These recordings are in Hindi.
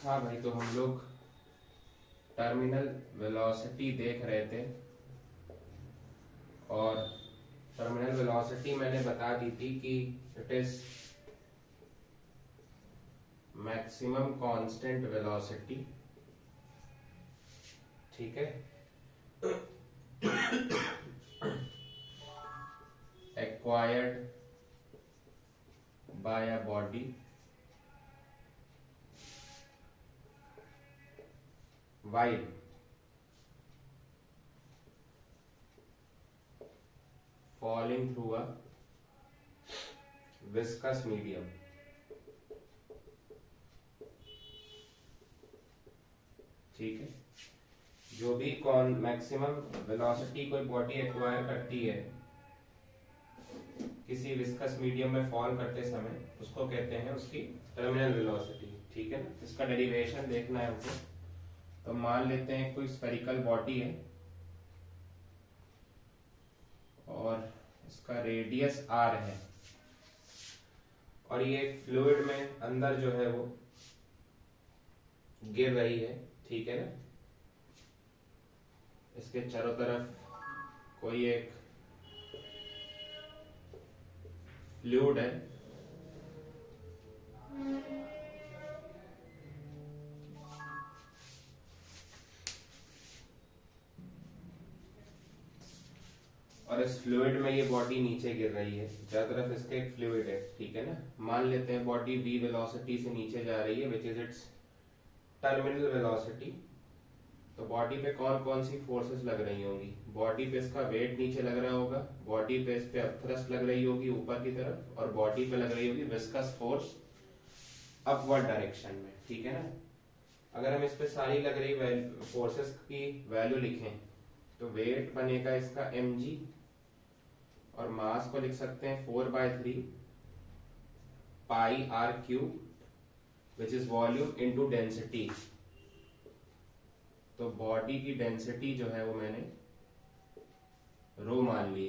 हाँ भाई, तो हम लोग टर्मिनल वेलोसिटी देख रहे थे और टर्मिनल वेलोसिटी मैंने बता दी थी कि it is maximum constant velocity. ठीक है, acquired by a body while falling through a viscous medium। ठीक है, जो भी कौन मैक्सिमम वेलोसिटी कोई बॉडी एक्वायर करती है किसी विस्कस मीडियम में फॉल करते समय, उसको कहते हैं उसकी टर्मिनल वेलोसिटी। ठीक है ना, इसका डेरिवेशन देखना है हमको। तो मान लेते हैं कोई स्फेरिकल बॉडी है और इसका रेडियस आर है और ये एक फ्लूइड में अंदर जो है वो गिर रही है। ठीक है ना, इसके चारों तरफ कोई एक फ्लूइड है और इस फ्लूइड में ये बॉडी नीचे गिर रही है, चारों तरफ इसके एक फ्लूइड है। ठीक है ना, मान लेते हैं बॉडी v वेलोसिटी से नीचे जा रही है which is it's terminal velocity. तो बॉडी पे कौन कौन सी फोर्सेस लग रही होंगी? बॉडी पे इसका वेट नीचे लग रहा होगा, बॉडी पे इस पे अपथ्रस्ट लग रही होगी ऊपर की तरफ, और बॉडी पे लग रही होगी विस्कस फोर्स अपवर्ड डायरेक्शन में। ठीक है ना, अगर हम इस पे सारी लग रही फोर्सेस की वैल्यू लिखें तो वेट बनेगा इसका mg और मास को लिख सकते हैं 4/3 pi R cube which is volume into density. तो बॉडी की डेंसिटी जो है वो मैंने रो मान ली,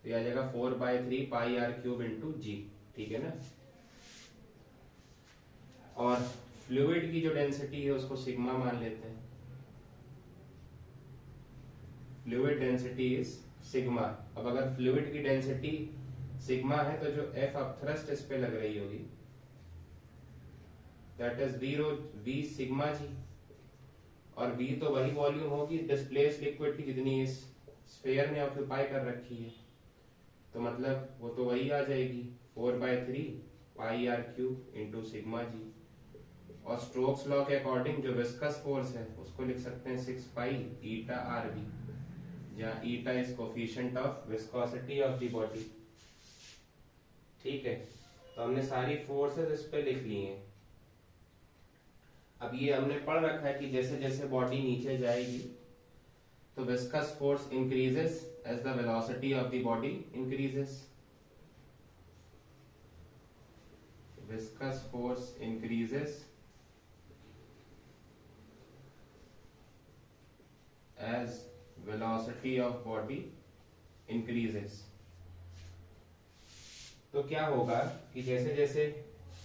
तो यह आ जाएगा 4/3 पाई आर क्यूब इंटू जी। ठीक है ना, और फ्लूइड की जो डेंसिटी है उसको सिग्मा मान लेते हैं। Fluid density is sigma. अब अगर फ्लूइड की डेंसिटी सिग्मा है तो जो एफ अपथ्रस्ट इस पे लग रही होगी दैट इज वी सिग्मा जी, और v तो वही वॉल्यूम होगी डिस्प्लेस लिक्विड की जितनी इस स्फीयर ने ऑक्यूपाई कर रखी है, तो मतलब वो तो वही आ जाएगी 4/3 pi R cube into sigma जी। और स्ट्रोक्स लॉ के अकॉर्डिंग जो विस्कस फोर्स है उसको लिख सकते हैं 6 पाई ईटा आर बी, जहां eta is coefficient of viscosity of the body. ठीक है, तो हमने सारी फोर्सेस इस पे लिख ली हैं। अब ये हमने पढ़ रखा है कि जैसे जैसे बॉडी नीचे जाएगी तो viscous force increases as the velocity of the body increases. Viscous force increases as velocity of body increases. तो क्या होगा कि जैसे जैसे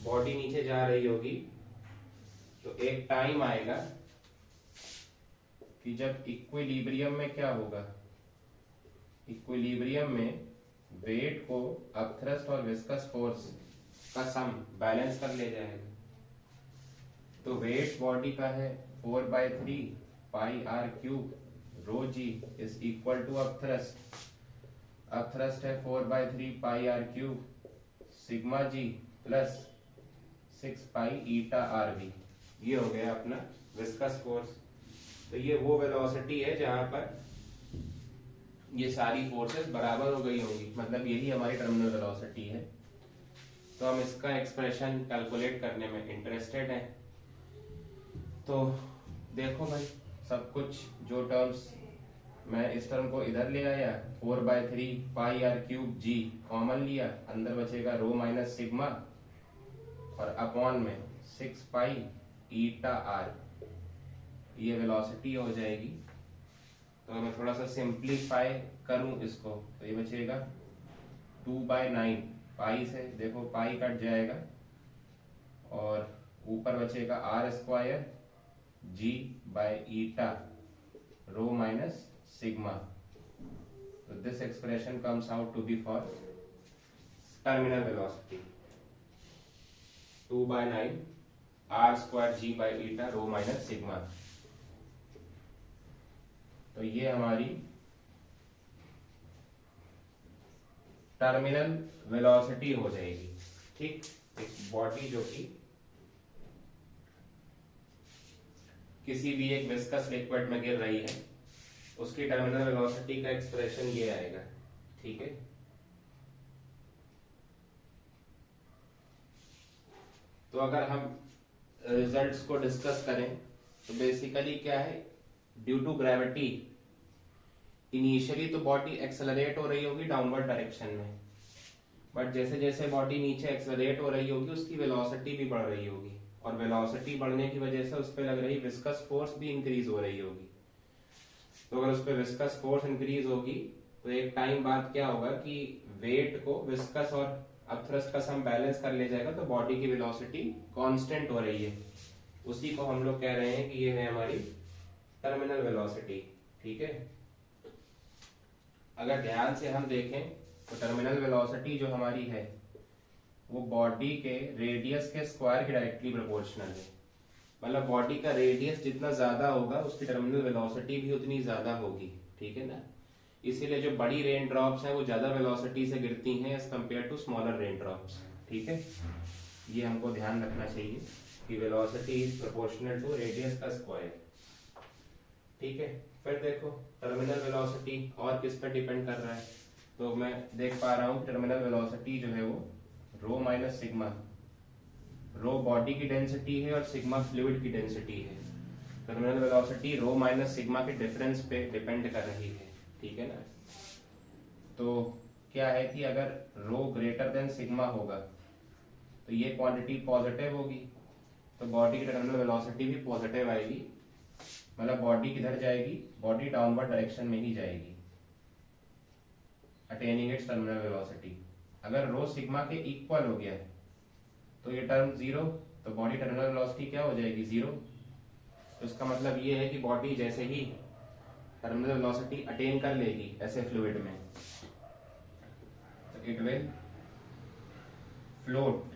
बॉडी नीचे जा रही होगी तो एक टाइम आएगा कि जब इक्विलिब्रियम में क्या होगा, इक्विलिब्रियम में वेट को अपथ्रस्ट और विस्कस फोर्स का सम बैलेंस कर ले जाएगा। तो वेट बॉडी का है 4/3 pi R cube rho G is equal to upthrust. Upthrust है 4/3 pi R cube sigma G plus 6 pi eta R B. ये हो गया अपना विस्कस फोर्स। तो ये वो वेलोसिटी है जहां पर ये सारी फोर्सेस बराबर हो गई होंगी, मतलब यही हमारी टर्मिनल वेलोसिटी है। तो हम इसका एक्सप्रेशन कैलकुलेट करने में इंटरेस्टेड हैं। तो देखो भाई, सब कुछ जो टर्म्स मैं इस टर्म को इधर ले आया 4/3 पाई आर क्यूब जी कॉमन लिया, अंदर बचेगा रो माइनस सिग्मा और अपॉन में 6 पाई ईटा आर, ये वेलोसिटी हो जाएगी। तो मैं थोड़ा सा सिंप्लीफाई करूं इसको तो ये बचेगा 2/9 पाई से, देखो पाई कट जाएगा और ऊपर बचेगा R square G by eta rho minus sigma. तो this expression comes out to be for terminal velocity 2/9 R square G by eta rho minus sigma. तो ये हमारी टर्मिनल वेलोसिटी हो जाएगी। ठीक, एक बॉडी जो कि किसी भी एक विस्कस लिक्विड में गिर रही है उसकी टर्मिनल वेलोसिटी का एक्सप्रेशन ये आएगा। ठीक है, तो अगर हम रिजल्ट्स को डिस्कस करें तो बेसिकली क्या है, ड्यू टू ग्रेविटी इनिशियली तो बॉडी एक्सेलरेट हो रही होगी डाउनवर्ड डायरेक्शन में, बट जैसे जैसे बॉडी नीचे एक्सेलरेट हो रही होगी उसकी वेलोसिटी भी बढ़ रही होगी, और वेलोसिटी बढ़ने की वजह से उस पर लग रही विस्कस फोर्स भी इंक्रीज हो रही होगी। तो अगर उस पर विस्कस फोर्स इंक्रीज होगी तो एक टाइम बाद क्या होगा कि वेट को विस्कस और अपथ्रस्ट का सम बैलेंस कर ले जाएगा, तो बॉडी की वेलोसिटी कांस्टेंट हो रही है। उसी को हम लोग कह रहे हैं कि ये है हमारी टर्मिनल वेलोसिटी। ठीक है, अगर ध्यान से हम देखें तो टर्मिनल वेलोसिटी जो हमारी है वो बॉडी के रेडियस के स्क्वायर के डायरेक्टली प्रोपोर्शनल है। मतलब बॉडी का रेडियस जितना ज्यादा होगा उसकी टर्मिनल वेलोसिटी भी उतनी ज्यादा होगी। ठीक है ना, इसीलिए जो बड़ी रेन ड्रॉप्स हैं वो ज्यादा वेलोसिटी से गिरती हैं as compared to smaller rain drops. ठीक है, ये हमको ध्यान रखना चाहिए कि velocity is proportional to radius का स्क्वायर। ठीक है, फिर देखो टर्मिनल वेलोसिटी और किस पर डिपेंड कर रहा है, तो मैं देख पा रहा हूँ टर्मिनल वेलोसिटी जो है वो रो माइनस सिग्मा, रो बॉडी की डेंसिटी है और सिग्मा फ्लूइड की डेंसिटी है। टर्मिनल वेलोसिटी रो माइनस सिग्मा के डिफरेंस पे डिपेंड कर रही है। ठीक है ना, तो क्या है कि अगर रो ग्रेटर देन सिग्मा होगा तो ये क्वांटिटी पॉजिटिव होगी, तो बॉडी की टर्मिनल वेलोसिटी भी पॉजिटिव आएगी। मतलब बॉडी किधर जाएगी, बॉडी डाउनवर्ड डायरेक्शन में ही जाएगी, अटेनिंग इट्स टर्मिनल वेलोसिटी। अगर रो सिग्मा के इक्वल हो गया तो ये टर्म जीरो, तो बॉडी टर्मिनल वेलोसिटी क्या हो जाएगी, जीरो। तो इसका मतलब ये है कि बॉडी जैसे ही टर्मिनल वेलोसिटी अटेन कर लेगी ऐसे फ्लूइड में, तो it will float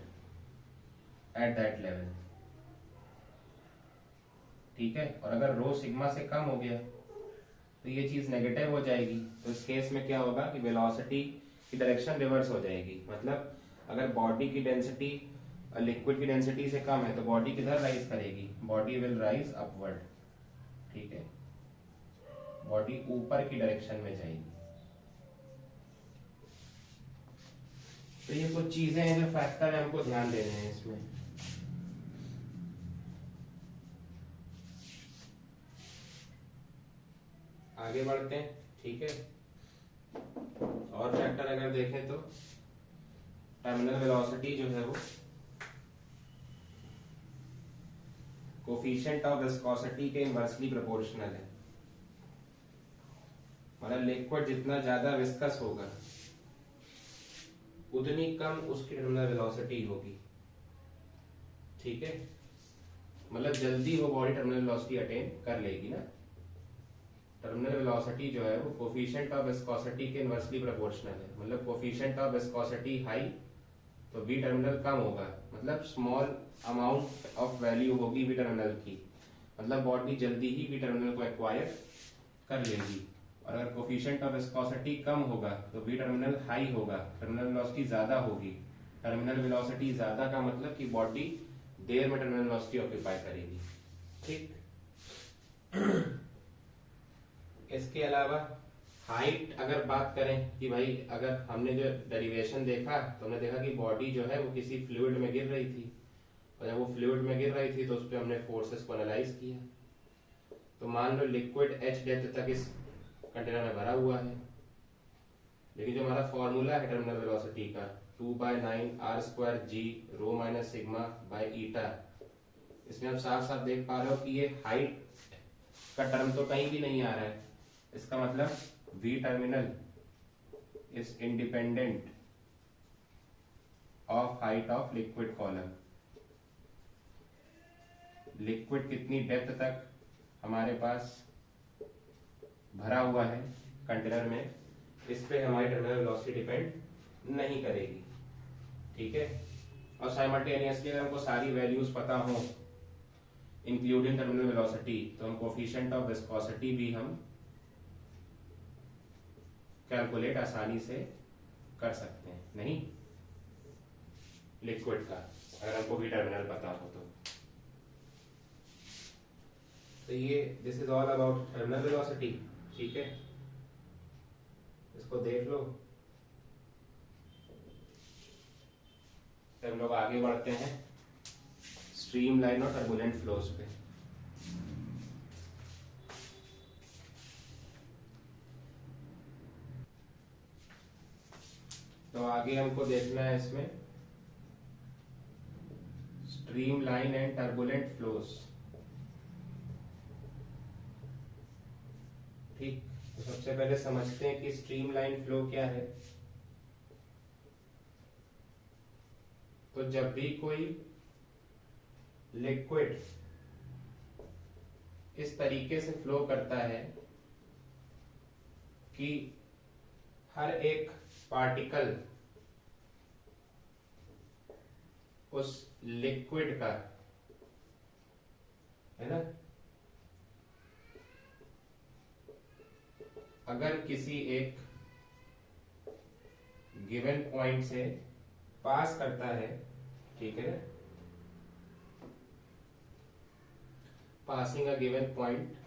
at that level. ठीक है, और अगर रो सिग्मा से कम हो गया तो ये चीज नेगेटिव हो जाएगी। तो इस केस में क्या होगा कि वेलोसिटी की डायरेक्शन रिवर्स हो जाएगी। मतलब अगर बॉडी की डेंसिटी लिक्विड की डेंसिटी से कम है तो बॉडी किधर राइज करेगी, बॉडी विल राइज अपवर्ड। ठीक है, बॉडी ऊपर की डायरेक्शन में जाएगी। तो ये कुछ चीजें हैं जो फैक्टर है, हमको ध्यान देने हैं इसमें। आगे बढ़ते हैं। ठीक है, और फैक्टर अगर देखें तो टर्मिनल वेलोसिटी जो है वो कोफिशिएंट ऑफ विस्कोसिटी के इनवर्सली प्रोपोर्शनल है। मतलब लिक्विड जितना ज्यादा विस्कस होगा उतनी कम उसकी टर्मिनल वेलोसिटी होगी। ठीक है, मतलब जल्दी वो बॉडी टर्मिनल वेलोसिटी अटेन कर लेगी ना। टर्मिनल वेलोसिटी जो है वो कोफिशिएंट ऑफ विस्कोसिटी के इनवर्सली प्रोपोर्शनल है। मतलब कोफिशिएंट ऑफ विस्कोसिटी हाई तो वी टर्मिनल कम होगा, मतलब स्मॉल अमाउंट ऑफ वैल्यू होगी वी टर्मिनल की, मतलब बॉडी जल्दी ही वी टर्मिनल को एक्वायर कर लेगी। और अगर कोफिशिएंट ऑफ विस्कोसिटी कम होगा तो वी टर्मिनल हाई होगा, टर्मिनल वेलोसिटी ज्यादा होगी। टर्मिनल वेलोसिटी ज्यादा का मतलब कि बॉडी देर में टर्मिनल वेलोसिटी ऑक्यूपाई करेगी। ठीक, इसके अलावा हाइट अगर बात करें कि भाई अगर हमने जो डेरिवेशन देखा तो हमने देखा कि बॉडी जो है वो किसी फ्लूइड में गिर रही थी, और जब वो फ्लूइड में गिर रही थी तो उस पर हमने फोर्सेस को एनालाइज किया। तो मान लो लिक्विड एच डेप्थ तक इस कंटेनर में भरा हुआ है, लेकिन जो हमारा फॉर्मूला है टर्मिनल वेलोसिटी का 2/9 R square G rho minus sigma by eta, इसमें आप साफ साफ देख पा रहे हो कि ये हाइट का टर्म तो कहीं भी नहीं आ रहा है। इसका मतलब V terminal is independent of height of liquid column। Liquid कितनी डेप्थ तक हमारे पास भरा हुआ है कंटेनर में, इस पे हमारी टर्मिनल वेलोसिटी डिपेंड नहीं करेगी। ठीक है, और साइमल्टेनियसली अगर हमको सारी वैल्यूज पता हो इंक्लूडिंग टर्मिनल वेलोसिटी, तो हम कोफिशिएंट ऑफ विस्कोसिटी भी हम कैलकुलेट आसानी से कर सकते हैं, नहीं लिक्विड का, अगर हमको भी टर्मिनल पता हो तो ये this is all about terminal velocity. ठीक है, इसको देख लो। फिर हम लोग आगे बढ़ते हैं स्ट्रीम लाइन और टर्बुलेंट फ्लोज पे। तो आगे हमको देखना है इसमें stream line and turbulent flows. ठीक, तो सबसे पहले समझते हैं कि स्ट्रीम लाइन फ्लो क्या है। तो जब भी कोई लिक्विड इस तरीके से फ्लो करता है कि हर एक पार्टिकल उस लिक्विड का, है ना, अगर किसी एक गिवन पॉइंट से पास करता है, ठीक है, passing a given point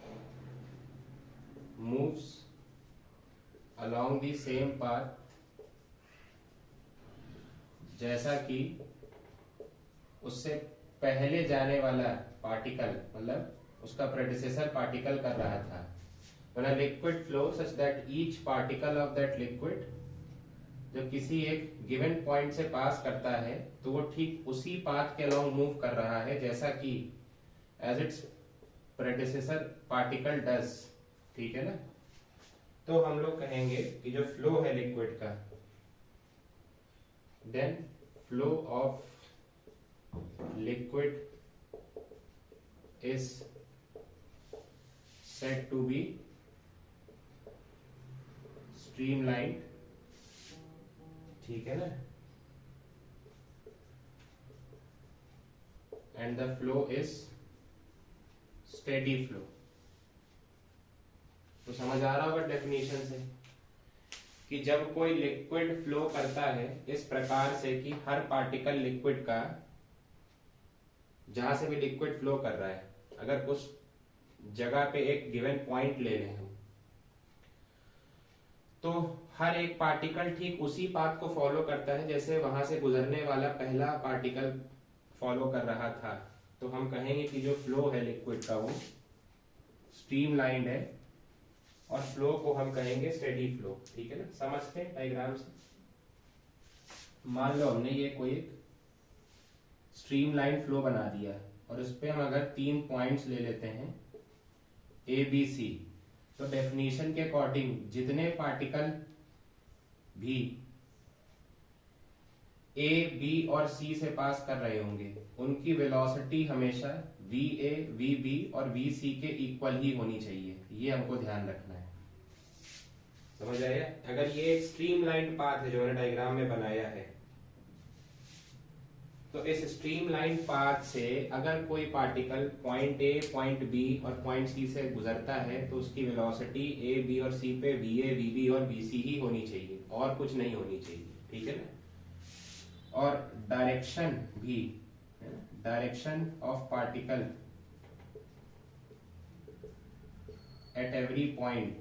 moves along the same path, जैसा कि उससे पहले जाने वाला पार्टिकल, मतलब उसका प्रेडिसेसर पार्टिकल कर रहा था। When a liquid flows such that each particle of that liquid जब किसी एक गिवन पॉइंट से पास करता है तो वो ठीक उसी पाथ के अलोंग मूव कर रहा है जैसा कि as its predecessor particle does. ठीक है ना, तो हम लोग कहेंगे कि जो फ्लो है लिक्विड का, then flow of liquid is said to be streamlined। ठीक है ना, and the flow is steady flow। तो समझ आ रहा होगा डेफिनेशन से कि जब कोई लिक्विड फ्लो करता है इस प्रकार से कि हर पार्टिकल लिक्विड का, जहां से भी लिक्विड फ्लो कर रहा है, अगर उस जगह पे एक गिवन पॉइंट ले लें हम, तो हर एक पार्टिकल ठीक उसी पाथ को फॉलो करता है जैसे वहां से गुजरने वाला पहला पार्टिकल फॉलो कर रहा था। तो हम कहेंगे कि जो फ्लो है लिक्विड का वो स्ट्रीमलाइंड है, और फ्लो को हम कहेंगे स्टेडी फ्लो। ठीक है ना, समझते हैं डायग्राम से। मान लो हमने ये कोई एक स्ट्रीमलाइन फ्लो बना दिया और इस पे हम अगर 3 पॉइंट्स ले लेते हैं ए बी सी, तो डेफिनेशन के अकॉर्डिंग जितने पार्टिकल भी ए बी और सी से पास कर रहे होंगे उनकी वेलोसिटी हमेशा वी ए वी बी और वी सी के इक्वल ही होनी चाहिए। ये हमको ध्यान रखना है, समझ आया। अगर ये एक स्ट्रीमलाइन पाथ है जो मैंने डायग्राम में बनाया है, तो इस स्ट्रीमलाइन पाथ से अगर कोई particle point A, point B और पॉइंट सी से गुजरता है तो उसकी वेलोसिटी ए बी और सी पे वी ए वी बी और वी सी ही होनी चाहिए, और कुछ नहीं होनी चाहिए। ठीक है ना, और डायरेक्शन भी, direction of particle at every point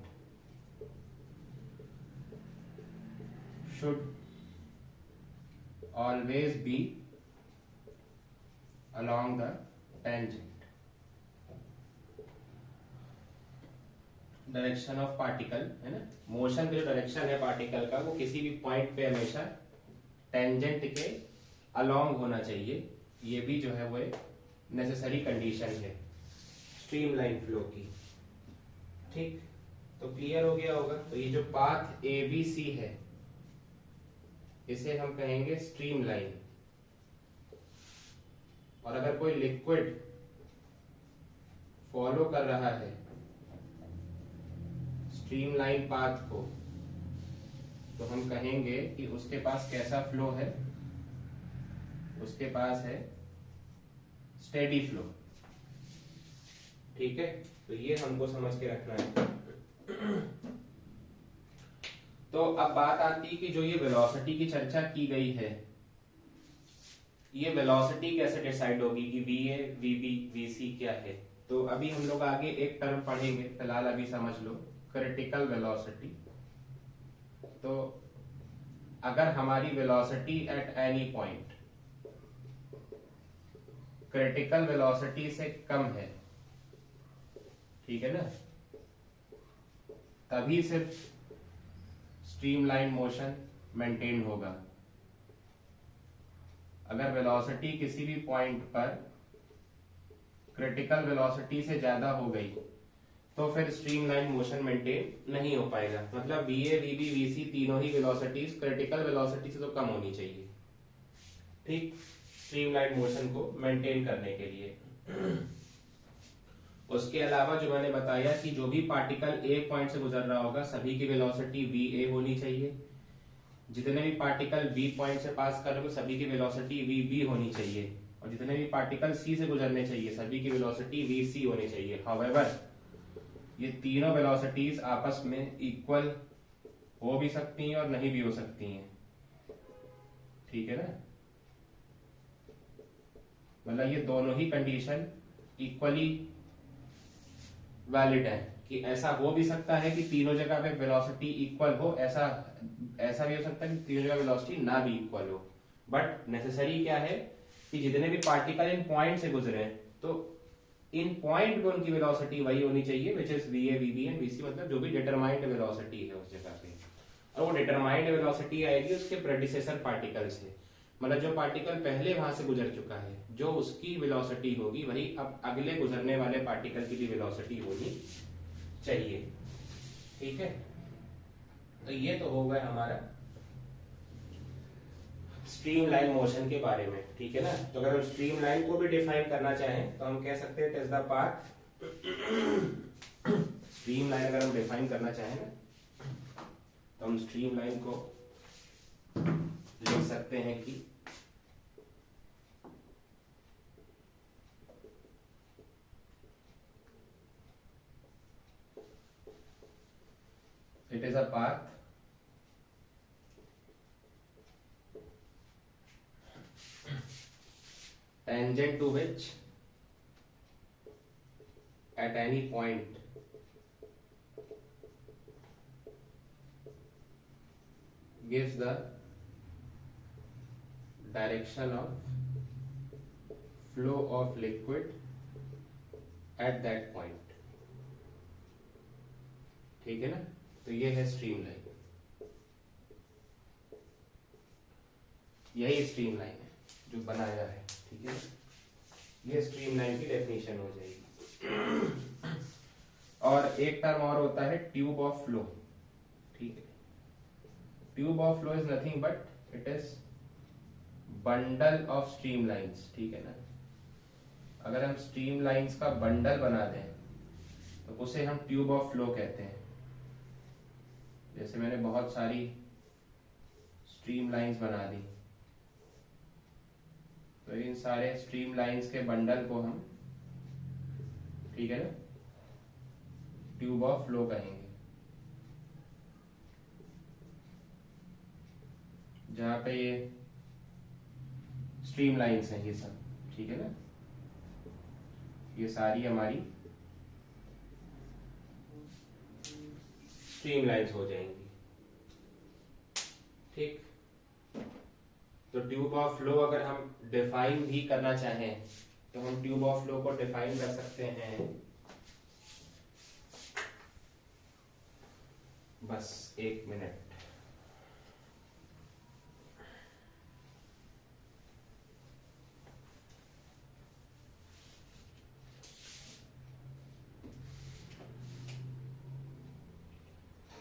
should always be along the tangent। Direction of particle, है ना, मोशन का जो डायरेक्शन है पार्टिकल का वो किसी भी पॉइंट पे हमेशा टेंजेंट के अलोंग होना चाहिए। ये भी जो है वो एक नेसेसरी कंडीशन है स्ट्रीमलाइन फ्लो की। ठीक, तो क्लियर हो गया होगा। तो ये जो पाथ ए बी सी है इसे हम कहेंगे स्ट्रीमलाइन। और अगर कोई लिक्विड फॉलो कर रहा है स्ट्रीमलाइन पाथ को, तो हम कहेंगे कि उसके पास कैसा फ्लो है, उसके पास है स्टेडी फ्लो। ठीक है, तो ये हमको समझ के रखना है। तो अब बात आती है कि जो ये वेलोसिटी की चर्चा की गई है, ये वेलोसिटी कैसे डिसाइड होगी कि VA, VB, VC क्या है। तो अभी हम लोग आगे एक टर्म पढ़ेंगे, फिलहाल अभी समझ लो क्रिटिकल वेलोसिटी। तो अगर हमारी velocity at any point critical velocity से कम है, ठीक है ना, तभी सिर्फ स्ट्रीमलाइन मोशन मेंटेन होगा। अगर वेलोसिटी किसी भी पॉइंट पर क्रिटिकल वेलोसिटी से ज्यादा हो गई तो फिर स्ट्रीमलाइन मोशन मेंटेन नहीं हो पाएगा। मतलब VA, VB, VC तीनों ही वेलोसिटीज क्रिटिकल वेलोसिटी से तो कम होनी चाहिए, ठीक, स्ट्रीमलाइन मोशन को मेंटेन करने के लिए। उसके अलावा जो मैंने बताया कि जो भी पार्टिकल एक पॉइंट से गुजर रहा होगा सभी की वेलोसिटी VA होनी चाहिए, जितने भी पार्टिकल B पॉइंट से पास कर रहे हो सभी की वेलोसिटी VB होनी चाहिए, और जितने भी पार्टिकल C से गुजरने चाहिए सभी की वेलोसिटी VC होनी चाहिए। हाउएवर ये तीनों वेलोसिटीज आपस में इक्वल हो भी सकती हैं और नहीं भी हो सकती हैं, ठीक है ना। मतलब ये दोनों ही कंडीशन इक्वली वैलिड है कि ऐसा हो भी सकता है कि तीनों जगह पे वेलोसिटी इक्वल हो, ऐसा भी हो सकता है कि तीनों जगह वेलोसिटी ना भी इक्वल हो। बट नेसेसरी क्या है कि जितने भी पार्टिकल इन पॉइंट से गुजरे तो इन पॉइंट पे उनकी वेलोसिटी वही होनी चाहिए, which is VA, VB and VC, मतलब जो भी डिटरमाइंड वेलोसिटी है उस जगह पे। और वो डिटरमाइंड वेलोसिटी आएगी उसके प्रेडिसेसर पार्टिकल से, मतलब जो पार्टिकल पहले वहां से गुजर चुका है जो उसकी वेलोसिटी होगी वही अब अगले गुजरने वाले पार्टिकल की भी वेलोसिटी होनी चाहिए, ठीक है। तो ये तो हो गया हमारा स्ट्रीमलाइन मोशन के बारे में, ठीक है ना। तो अगर हम स्ट्रीमलाइन को भी डिफाइन करना चाहें तो हम कह सकते हैं it is the path, streamline अगर हम डिफाइन करना चाहें ना तो हम स्ट्रीमलाइन को लिख सकते हैं कि it is a path tangent to which at any point gives the direction of flow of liquid at that point, ठीक है ना। तो ये है स्ट्रीमलाइन, यही स्ट्रीमलाइन है जो बनाया है, ठीक है। ये स्ट्रीमलाइन की डेफिनेशन हो जाएगी। और एक टर्म और होता है ट्यूब ऑफ फ्लो, ठीक है। Tube of flow is nothing but it is bundle of streamlines, ठीक है ना। अगर हम स्ट्रीमलाइंस का बंडल बना दें तो उसे हम ट्यूब ऑफ फ्लो कहते हैं। जैसे मैंने बहुत सारी स्ट्रीमलाइंस बना दी, तो इन सारे स्ट्रीमलाइंस के बंडल को हम, ठीक है ना, ट्यूब ऑफ फ्लो कहेंगे। जहां पे ये स्ट्रीमलाइंस हैं ये सब, ठीक है ना, ये सारी हमारी स्ट्रीमलाइंस हो जाएंगी, ठीक। तो ट्यूब ऑफ फ्लो अगर हम डिफाइन भी करना चाहें तो हम ट्यूब ऑफ फ्लो को डिफाइन कर सकते हैं, बस एक मिनट।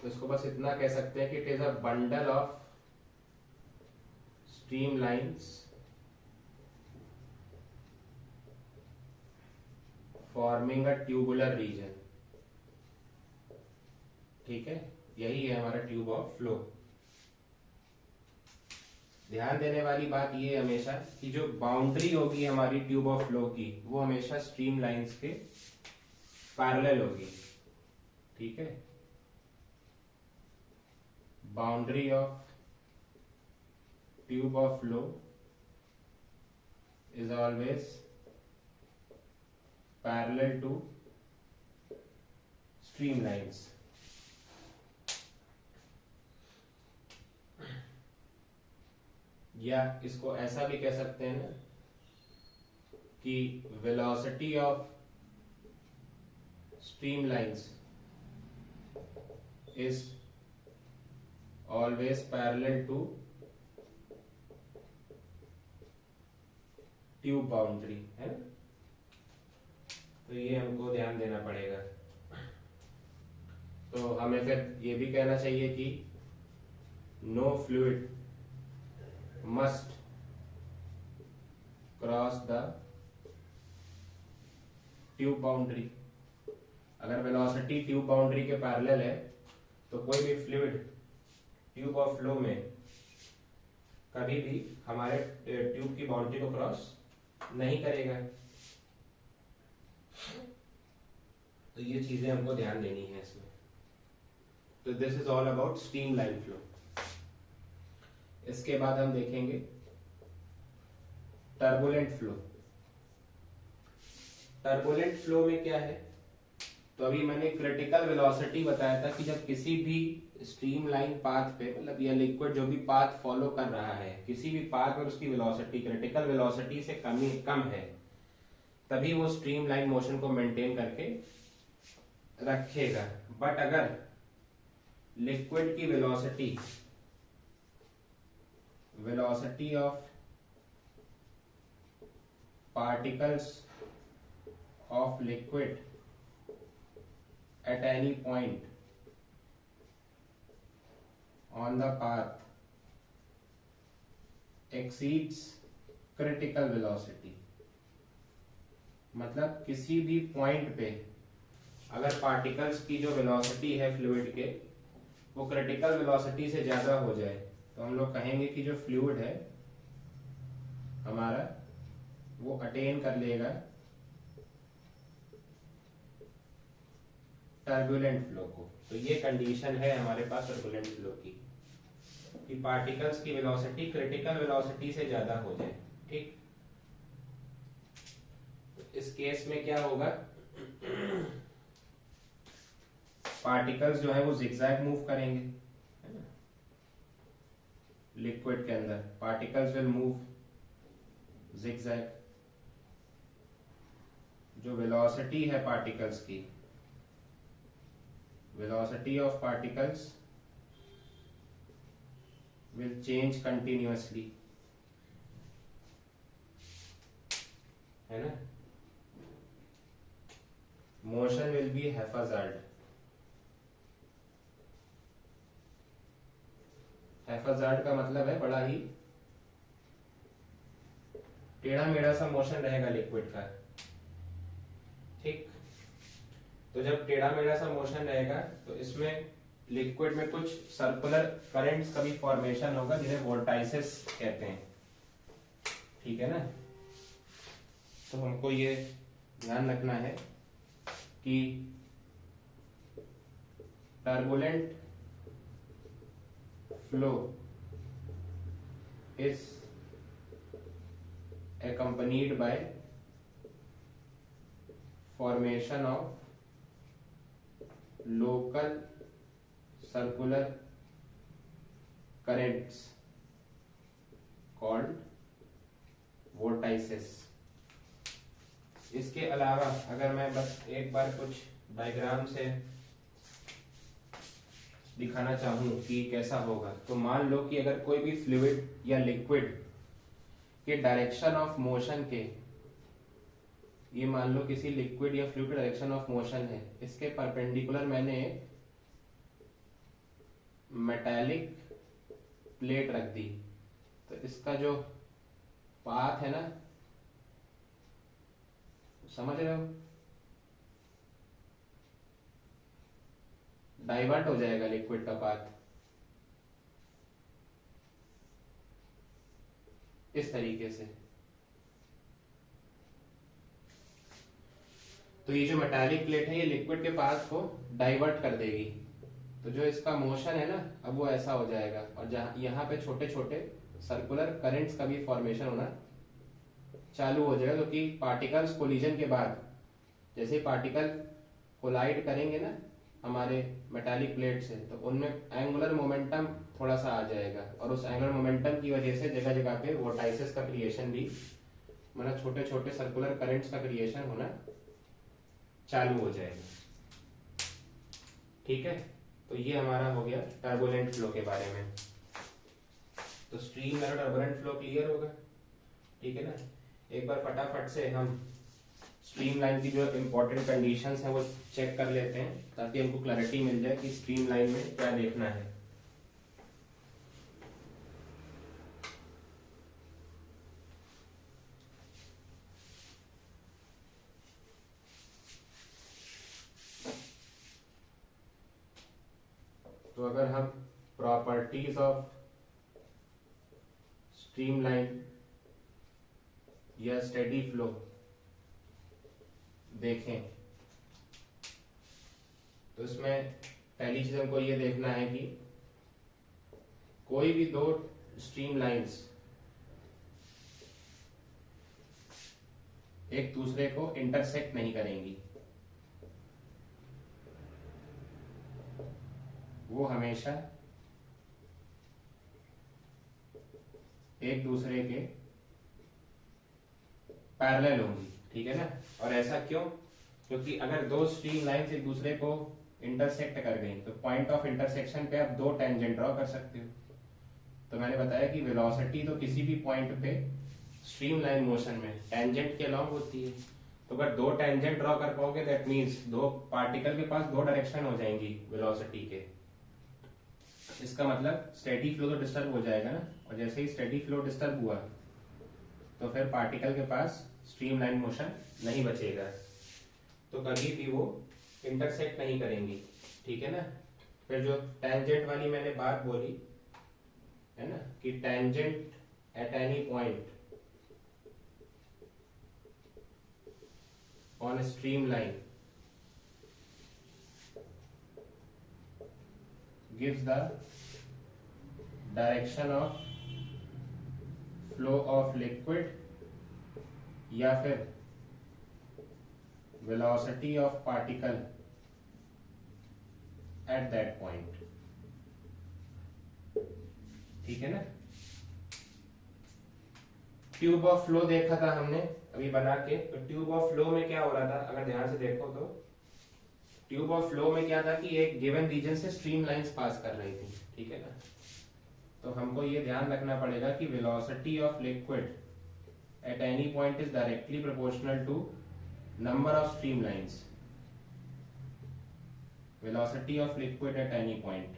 तो इसको बस इतना कह सकते हैं कि it is a bundle of streamlines forming a tubular region. ठीक है, यही है हमारा ट्यूब ऑफ फ्लो। ध्यान देने वाली बात ये हमेशा कि जो बाउंड्री होगी हमारी ट्यूब ऑफ फ्लो की वो हमेशा स्ट्रीम लाइंस के पैरेलल होगी। ठीक है, boundary of tube of flow is always parallel to streamlines। या इसको ऐसा भी कह सकते हैं ना कि velocity of streamlines is always parallel to tube boundary, है ना। तो ये हमको ध्यान देना पड़ेगा। तो हमें फिर ये भी कहना चाहिए कि no fluid must cross the tube boundary. अगर वेलोसिटी ट्यूब बाउंड्री के पैरेलल है तो कोई भी फ्लूइड ट्यूब ऑफ फ्लो में कभी भी हमारे ट्यूब की बाउंड्री को क्रॉस नहीं करेगा। तो ये चीजें हमको ध्यान देनी है इसमें। तो this is all about streamline flow. इसके बाद हम देखेंगे टर्बुलेंट फ्लो। टर्बुलेंट फ्लो में क्या है, तो अभी मैंने क्रिटिकल वेलोसिटी बताया था कि जब किसी भी स्ट्रीमलाइन पाथ पे, मतलब या लिक्विड जो भी पाथ फॉलो कर रहा है, किसी भी पाथ पर उसकी वेलोसिटी क्रिटिकल वेलोसिटी से कम है, तभी वो स्ट्रीमलाइन मोशन को मेंटेन करके रखेगा। बट अगर लिक्विड की velocity of particles of liquid at any point on the path exceeds critical velocity, मतलब किसी भी पॉइंट पे अगर पार्टिकल्स की जो वेलोसिटी है फ्लूइड के वो क्रिटिकल वेलोसिटी से ज्यादा हो जाए तो हम लोग कहेंगे कि जो फ्लूइड है हमारा वो अटेन कर लेगा टर्बुलेंट फ्लो को। तो ये कंडीशन है हमारे पास टर्बुलेंट फ्लो की कि पार्टिकल्स की वेलोसिटी क्रिटिकल वेलोसिटी से ज्यादा हो जाए। ठीक, तो इस केस में क्या होगा, पार्टिकल्स जो है वो जिगजैग मूव करेंगे, है ना। लिक्विड के अंदर पार्टिकल्स विल मूव जिगजैग। जो वेलोसिटी है पार्टिकल्स की, velocity of particles will change continuously, है ना। motion will be haphazard। haphazard का मतलब है बड़ा ही टेढ़ा मेढ़ा सा मोशन रहेगा लिक्विड का। ठीक, तो जब टेढ़ा मेढ़ा सा मोशन रहेगा तो इसमें लिक्विड में कुछ सर्कुलर करंट्स का भी फॉर्मेशन होगा जिन्हें वोर्टाइसेस कहते हैं। ठीक है ना। तो हमको ये ध्यान रखना है कि turbulent flow is accompanied by formation of local circular currents called vortices। इसके अलावा अगर मैं बस एक बार कुछ डायग्राम से दिखाना चाहूं कि कैसा होगा, तो मान लो कि अगर कोई भी फ्लूइड या लिक्विड के डायरेक्शन ऑफ मोशन के, ये मान लो किसी लिक्विड या फ्लूइड डायरेक्शन ऑफ मोशन है, इसके परपेंडिकुलर मैंने मेटालिक प्लेट रख दी, तो इसका जो पाथ है ना, समझ रहे हो, डाइवर्ट हो जाएगा लिक्विड का पाथ इस तरीके से। तो ये जो मेटालिक प्लेट है ये लिक्विड के पाथ को डाइवर्ट कर देगी, तो जो इसका मोशन है ना अब वो ऐसा हो जाएगा, और जहां यहाँ पे छोटे छोटे सर्कुलर करंट्स का भी फॉर्मेशन होना चालू हो जाएगा, क्योंकि पार्टिकल्स कोलिजन के बाद जैसे पार्टिकल कोलाइड करेंगे ना हमारे मेटालिक प्लेट से, तो उनमें एंगुलर मोमेंटम थोड़ा सा आ जाएगा, और उस एंगुलर मोमेंटम की वजह से जगह जगह पे वोर्टाइसेस का क्रिएशन भी, मतलब छोटे छोटे सर्कुलर करंट्स का क्रिएशन होना चालू हो जाएगा। ठीक है, तो ये हमारा हो गया टर्बुलेंट फ्लो के बारे में। तो स्ट्रीम और टर्बुलेंट फ्लो क्लियर होगा, ठीक है ना। एक बार फटाफट से हम स्ट्रीमलाइन की जो इंपॉर्टेंट कंडीशंस हैं वो चेक कर लेते हैं, ताकि हमको क्लैरिटी मिल जाए कि स्ट्रीमलाइन में क्या देखना है। तो अगर हम प्रॉपर्टीज ऑफ स्ट्रीमलाइन या स्टेडी फ्लो देखें, तो इसमें पहली चीज हमको ये देखना है कि कोई भी दो स्ट्रीम लाइंस एक दूसरे को इंटरसेक्ट नहीं करेंगी, वो हमेशा एक दूसरे के पैरेलल होंगी, ठीक है ना। और ऐसा क्यों? क्योंकि अगर दो स्ट्रीम लाइंस एक दूसरे को इंटरसेक्ट कर गई तो पॉइंट ऑफ इंटरसेक्शन पे आप दो टेंजेंट ड्रॉ कर सकते हो। तो मैंने बताया कि वेलोसिटी तो किसी भी पॉइंट पे स्ट्रीम लाइन मोशन में टेंजेंट के अलॉन्ग होती है, तो अगर दो टेंजेंट ड्रॉ कर पाओगे दैट मींस दो पार्टिकल के पास दो डायरेक्शन हो जाएंगी वेलोसिटी के। इसका मतलब स्टेडी फ्लो तो डिस्टर्ब हो जाएगा ना, और जैसे ही स्टेडी फ्लो डिस्टर्ब हुआ तो फिर पार्टिकल के पास स्ट्रीमलाइन मोशन नहीं बचेगा, तो कभी भी वो इंटरसेक्ट नहीं करेंगी, ठीक है ना। फिर जो टेंजेंट वाली मैंने बात बोली है ना कि tangent at any point on streamline gives the direction of flow of liquid या फिर velocity of particle at that point, ठीक है ना। ट्यूब ऑफ फ्लो देखा था हमने अभी बना के, तो ट्यूब ऑफ फ्लो में क्या हो रहा था अगर ध्यान से देखो तो ट्यूब ऑफ फ्लो में क्या था कि एक गिवन रीजन से स्ट्रीम लाइंस पास कर रही थी, ठीक है ना। तो हमको ये ध्यान रखना पड़ेगा कि velocity of liquid at any point is directly proportional to number of stream lines. Velocity of liquid at any point,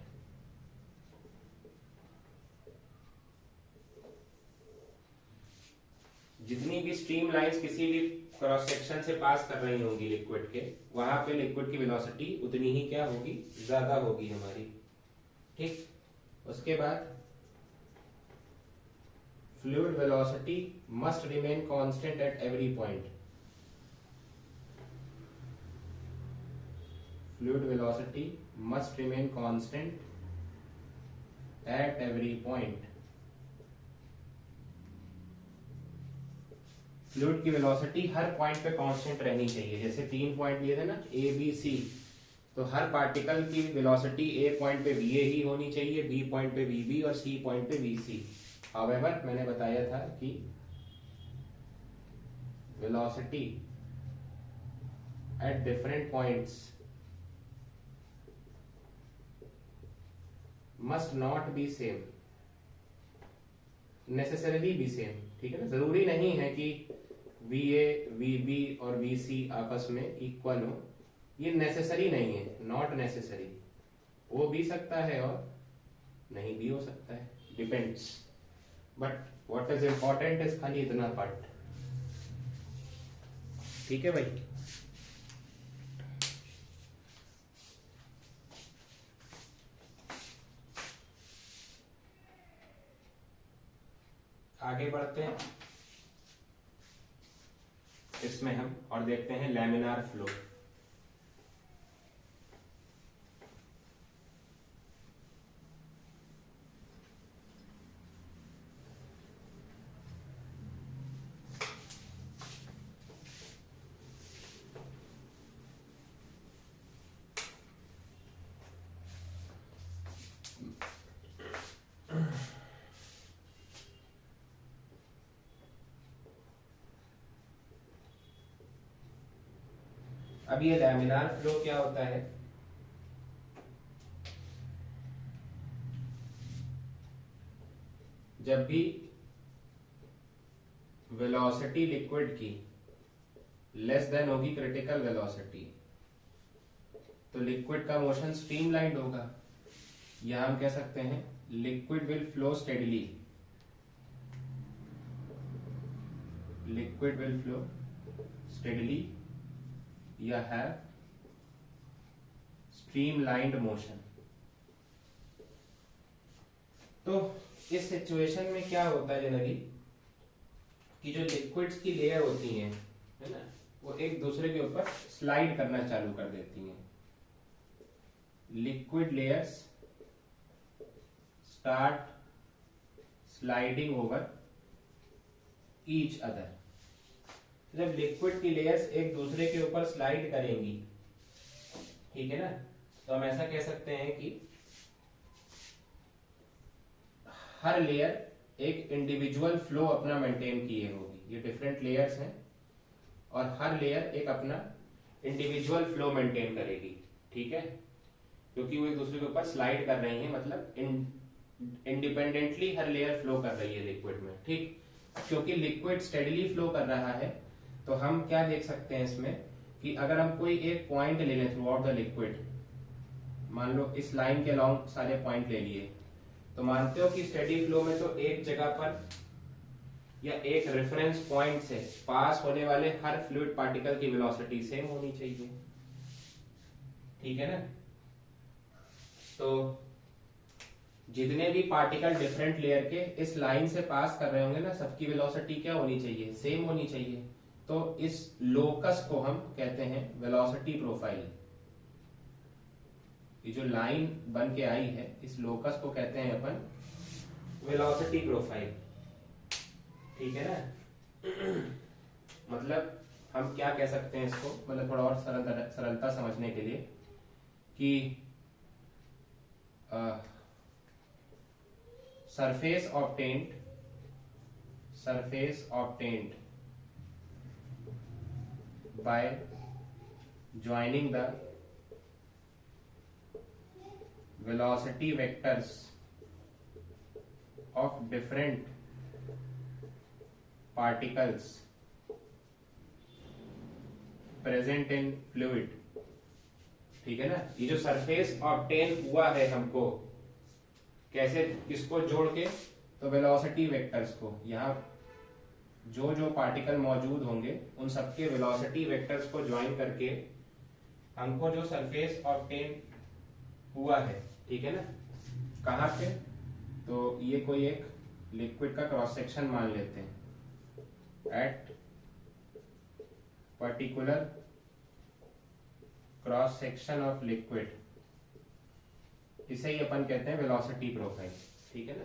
जितनी भी स्ट्रीम लाइंस किसी भी क्रॉस सेक्शन से पास कर रही होंगी लिक्विड के, वहां पे लिक्विड की वेलोसिटी उतनी ही क्या होगी, ज्यादा होगी हमारी, ठीक। उसके बाद fluid velocity must remain constant at every point. Fluid velocity must remain constant at every point. Fluid की वेलोसिटी हर पॉइंट पे कांस्टेंट रहनी चाहिए। जैसे 3 पॉइंट लिए थे ना ए बी सी, तो हर पार्टिकल की वेलोसिटी ए पॉइंट पे वीए ही होनी चाहिए, बी पॉइंट पे वीबी और सी पॉइंट पे वीसी। हाउएवर मैंने बताया था कि velocity at different points must not be same, necessarily B same, ठीक है ना। जरूरी नहीं है कि वीए वीबी और वीसी आपस में इक्वल हो, ये नेसेसरी नहीं है, नॉट नेसेसरी। हो भी सकता है और नहीं भी हो सकता है, depends. But what is important is खाली इतना पार्ट, ठीक है भाई। आगे बढ़ते हैं इसमें हम और देखते हैं लैमिनार फ्लो। अब ये लैमिनार फ्लो क्या होता है? जब भी वेलोसिटी लिक्विड की लेस देन होगी क्रिटिकल वेलोसिटी, तो लिक्विड का मोशन स्ट्रीमलाइंड होगा, या हम कह सकते हैं liquid will flow steadily. Liquid will flow steadily या हैव स्ट्रीमलाइंड मोशन। तो इस सिचुएशन में क्या होता है जनरली कि जो लिक्विड्स की लेयर होती हैं, है ना, वो एक दूसरे के ऊपर स्लाइड करना चालू कर देती हैं। Liquid layers start sliding over each other. जब लिक्विड की लेयर्स एक दूसरे के ऊपर स्लाइड करेंगी, ठीक है ना, तो हम ऐसा कह सकते हैं कि हर लेयर एक इंडिविजुअल फ्लो अपना मेंटेन किए होगी। ये डिफरेंट लेयर्स हैं और हर लेयर एक अपना इंडिविजुअल फ्लो मेंटेन करेगी, ठीक है, क्योंकि वो एक दूसरे के ऊपर स्लाइड कर रही हैं, मतलब इंडिपेंडेंटली हर लेयर फ्लो कर रही है लिक्विड में, ठीक। क्योंकि लिक्विड स्टेडीली फ्लो कर रहा है, तो हम क्या देख सकते हैं इसमें कि अगर हम कोई एक पॉइंट ले लें थ्रू आउट द लिक्विड, मान लो इस लाइन के अलोंग सारे पॉइंट ले लिए, तो मानते हो कि स्टेडी फ्लो में तो एक जगह पर या एक रेफरेंस पॉइंट से पास होने वाले हर फ्लूइड पार्टिकल की वेलोसिटी सेम होनी चाहिए, ठीक है ना। तो जितने भी पार्टिकल डिफरेंट लेयर के इस लाइन से पास कर रहे होंगे ना, सबकी वेलोसिटी क्या होनी चाहिए? सेम होनी चाहिए। तो इस लोकस को हम कहते हैं वेलोसिटी प्रोफाइल। ये जो लाइन बन के आई है, इस लोकस को कहते हैं अपन वेलोसिटी प्रोफाइल, ठीक है ना। मतलब हम क्या कह सकते हैं इसको, मतलब थोड़ा और सरलता समझने के लिए कि surface obtained by joining the velocity vectors of different particles present in fluid, ठीक है ना। ये जो सरफेस ऑब्टेन हुआ है हमको, कैसे, किसको जोड़ के? तो वेलोसिटी वेक्टर्स को। यहाँ जो जो पार्टिकल मौजूद होंगे उन सबके वेलोसिटी वेक्टर्स को ज्वाइन करके हमको जो सरफेस ऑब्टेन हुआ है, ठीक है ना, कहाँ पे? तो ये कोई एक लिक्विड का क्रॉस सेक्शन मान लेते हैं at particular cross section of liquid, इसे ही अपन कहते हैं वेलोसिटी प्रोफाइल, ठीक है ना।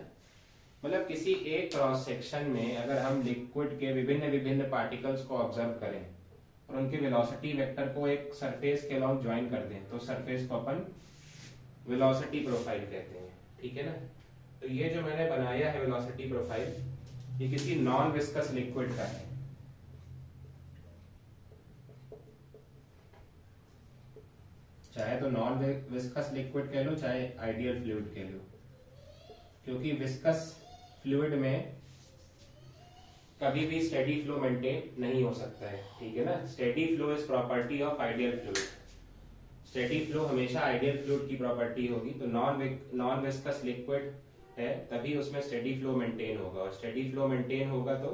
मतलब किसी एक क्रॉस सेक्शन में अगर हम लिक्विड के विभिन्न विभिन्न पार्टिकल्स को ऑब्जर्व करें और उनके वेलोसिटी वेक्टर को एक सरफेस के अलोंग ज्वाइन कर दें, तो सरफेस को अपन वेलोसिटी प्रोफाइल कहते हैं, ठीक है ना। तो ये जो मैंने बनाया है वेलोसिटी प्रोफाइल, ये किसी नॉन विस्कस लिक्विड का है। चाहे तो नॉन विस्कस लिक्विड कह लो, चाहे आइडियल फ्लूइड कह लो, क्योंकि विस्कस फ्लूइड में कभी भी स्टेडी फ्लो मेंटेन नहीं हो सकता है, ठीक है ना। Steady flow is property of ideal fluid. Steady flow हमेशा आइडियल फ्लूइड की प्रॉपर्टी होगी। तो नॉन विस्कस लिक्विड है तभी उसमें स्टेडी फ्लो मेंटेन होगा, और स्टेडी फ्लो मेंटेन होगा तो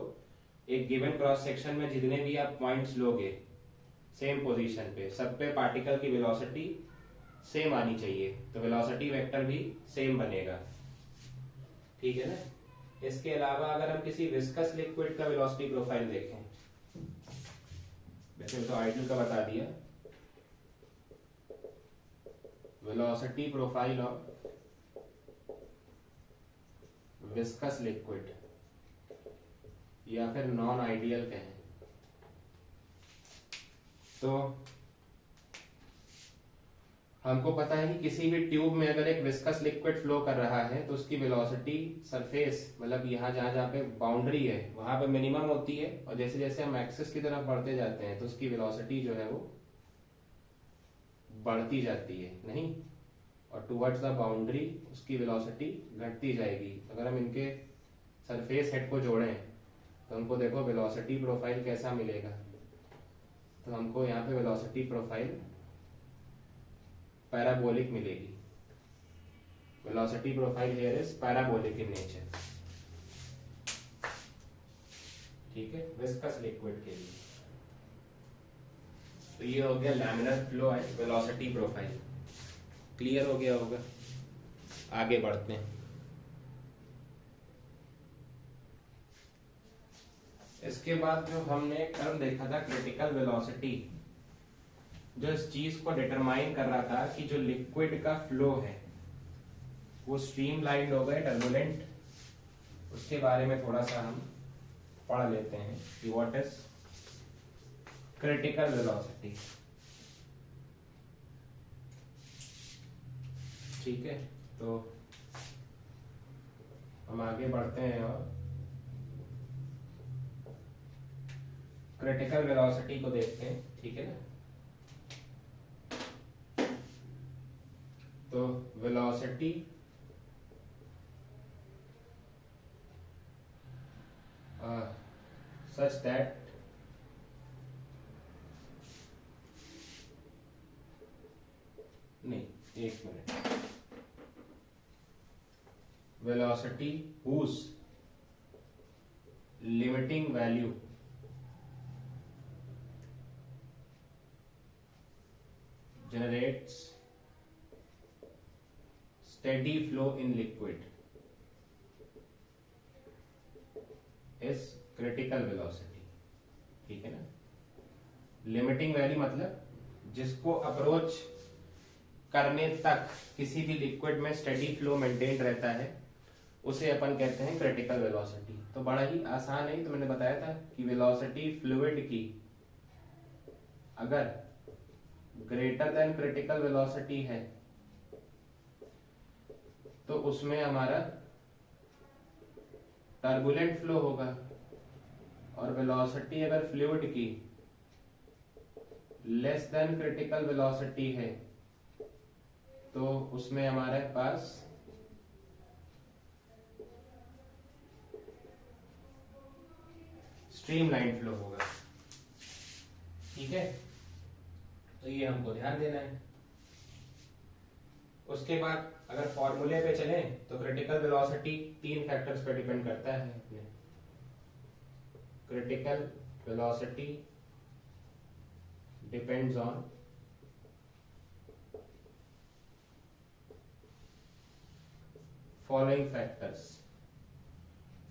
एक गिवन क्रॉस सेक्शन में जितने भी आप पॉइंट्स लोगे सेम पोजीशन पे, सब पे पार्टिकल की वेलोसिटी सेम आनी चाहिए, तो वेलोसिटी वेक्टर भी सेम बनेगा, ठीक है ना। इसके अलावा अगर हम किसी विस्कस लिक्विड का वेलोसिटी प्रोफाइल देखें, वैसे तो आइडियल का बता दिया, velocity profile of viscous liquid या फिर नॉन आइडियल कहें, तो हमको पता है कि किसी भी ट्यूब में अगर एक विस्कस लिक्विड फ्लो कर रहा है तो उसकी वेलोसिटी सरफेस, मतलब यहाँ जहाँ जहाँ पे बाउंड्री है वहां पे मिनिमम होती है, और जैसे जैसे हम एक्सिस की तरफ बढ़ते जाते हैं तो उसकी वेलोसिटी जो है वो बढ़ती जाती है, नहीं, और टुवर्ड्स द बाउंड्री उसकी वेलोसिटी घटती जाएगी। अगर हम इनके सरफेस हेड को जोड़ें तो हमको देखो वेलोसिटी प्रोफाइल कैसा मिलेगा। तो हमको यहाँ पे वेलोसिटी प्रोफाइल पैराबोलिक मिलेगी। Velocity profile here is parabolic in nature, ठीक है, विस्कस लिक्विड के लिए। तो ये हो गया laminar flow and velocity profile. Clear हो गया होगा। आगे बढ़ते हैं। इसके बाद जो हमने एक टर्म देखा था क्रिटिकल वेलोसिटी, जो इस चीज को डिटरमाइन कर रहा था कि जो लिक्विड का फ्लो है वो स्ट्रीमलाइंड होगा या टर्बुलेंट, उसके बारे में थोड़ा सा हम पढ़ लेते हैं कि व्हाट इज क्रिटिकल वेलोसिटी। ठीक है, तो हम आगे बढ़ते हैं और क्रिटिकल वेलोसिटी को देखते हैं, ठीक है ना। तो वेलोसिटी सच दैट नहीं, एक minute, velocity whose limiting value generates steady flow in liquid is critical velocity, ठीक है ना। लिमिटिंग वैल्यू मतलब जिसको अप्रोच करने तक किसी भी लिक्विड में स्टेडी फ्लो मेंटेन रहता है उसे अपन कहते हैं क्रिटिकल वेलोसिटी। तो बड़ा ही आसान है, तो मैंने बताया था कि वेलोसिटी फ्लूइड की अगर ग्रेटर देन क्रिटिकल वेलोसिटी है तो उसमें हमारा टर्बुलेंट फ्लो होगा, और वेलोसिटी अगर फ्लूइड की लेस देन क्रिटिकल वेलोसिटी है तो उसमें हमारे पास स्ट्रीमलाइन फ्लो होगा, ठीक है। तो ये हमको ध्यान देना है। उसके बाद अगर फॉर्मूले पे चले तो क्रिटिकल वेलोसिटी 3 फैक्टर्स पे डिपेंड करता है अपने। Critical velocity depends on following factors,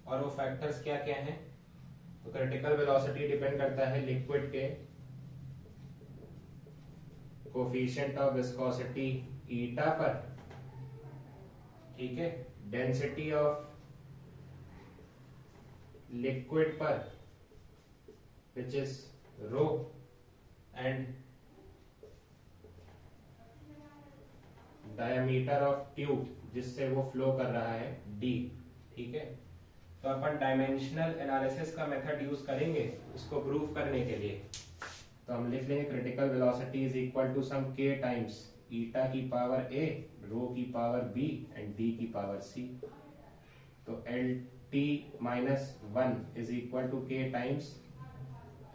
और वो फैक्टर्स क्या क्या हैं। तो क्रिटिकल वेलोसिटी डिपेंड करता है लिक्विड के कोफिशिएंट ऑफ विस्कोसिटी ईटा पर, ठीक है, डेंसिटी ऑफ लिक्विड पर which is rho, and diameter of tube जिससे वो फ्लो कर रहा है डी, ठीक है। तो अपन डायमेंशनल एनालिसिस का मेथड यूज करेंगे इसको प्रूव करने के लिए। तो हम लिख लेंगे critical velocity is equal to some k times eta की पावर a, रो की पावर b एंड d की पावर c। तो lt minus 1 is equal to k times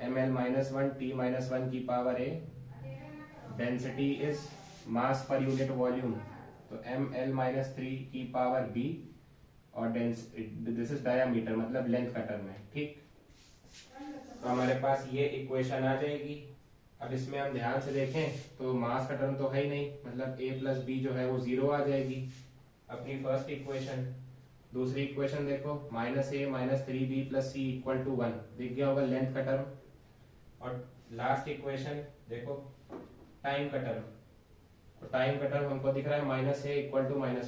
ml minus 1 t minus 1 की power a। Density is mass per unit volume, तो ml माइनस 3 की पावर b, और दिस इज डायामीटर मतलब लेंथ का टर्म है, ठीक। तो हमारे पास ये इक्वेशन आ जाएगी। अब इसमें हम ध्यान से देखें तो मास का टर्म तो है ही नहीं, मतलब a प्लस बी जो है वो 0 आ जाएगी, अपनी फर्स्ट इक्वेशन। दूसरी इक्वेशन देखो, -a-3b+c = 1, दिख गया होगा लेंथ का टर्म। और लास्ट इक्वेशन देखो टाइम का टर्म, तो टाइम का टर्म हमको दिख रहा है -a =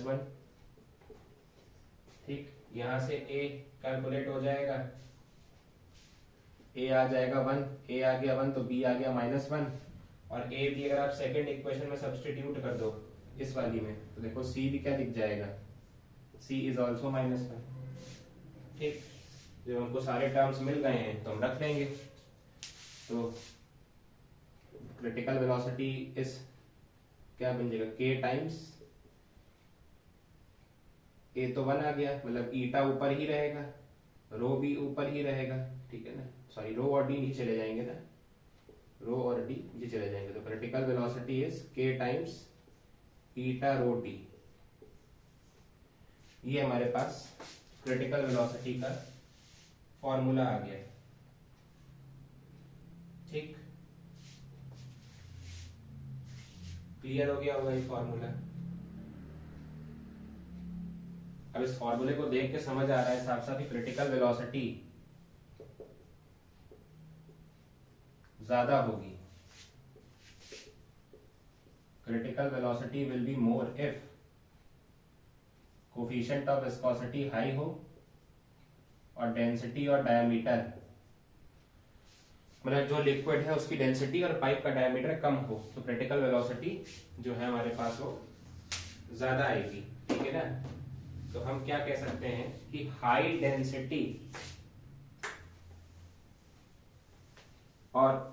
-1। ठीक, यहां से a कैलकुलेट हो जाएगा, a आ जाएगा 1, a आ गया 1 तो b आ गया -1, और a भी अगर आप सेकेंड इक्वेशन में सब्सटीट्यूट कर दो इस वाली में, तो देखो c भी क्या दिख जाएगा, c इज ऑल्सो -1। ठीक, जब हमको सारे टर्म्स मिल गए हैं तो हम रख लेंगे। तो क्रिटिकल वेलोसिटी इस क्या बन जाएगा, k टाइम्स a तो 1 आ गया, मतलब ईटा ऊपर ही रहेगा, रो भी ऊपर ही रहेगा, ठीक है ना, सॉरी रो और डी नीचे चले जाएंगे ना, रो और डी नीचे चले जाएंगे, तो critical velocity is k times eta rho T. ये हमारे पास क्रिटिकल वेलोसिटी का फॉर्मूला आ गया। ठीक, क्लियर हो गया होगा ये फॉर्मूला। अब इस फॉर्मूले को देख के समझ आ रहा है साफ साफ क्रिटिकल वेलोसिटी ज्यादा होगी, critical velocity will be more if coefficient of viscosity high हो और डेंसिटी और डायमीटर, मतलब जो लिक्विड है उसकी डेंसिटी और पाइप का डायमीटर कम हो, तो क्रिटिकल वेलोसिटी जो है हमारे पास वो ज्यादा आएगी। ठीक है ना, तो हम क्या कह सकते हैं कि हाई डेंसिटी और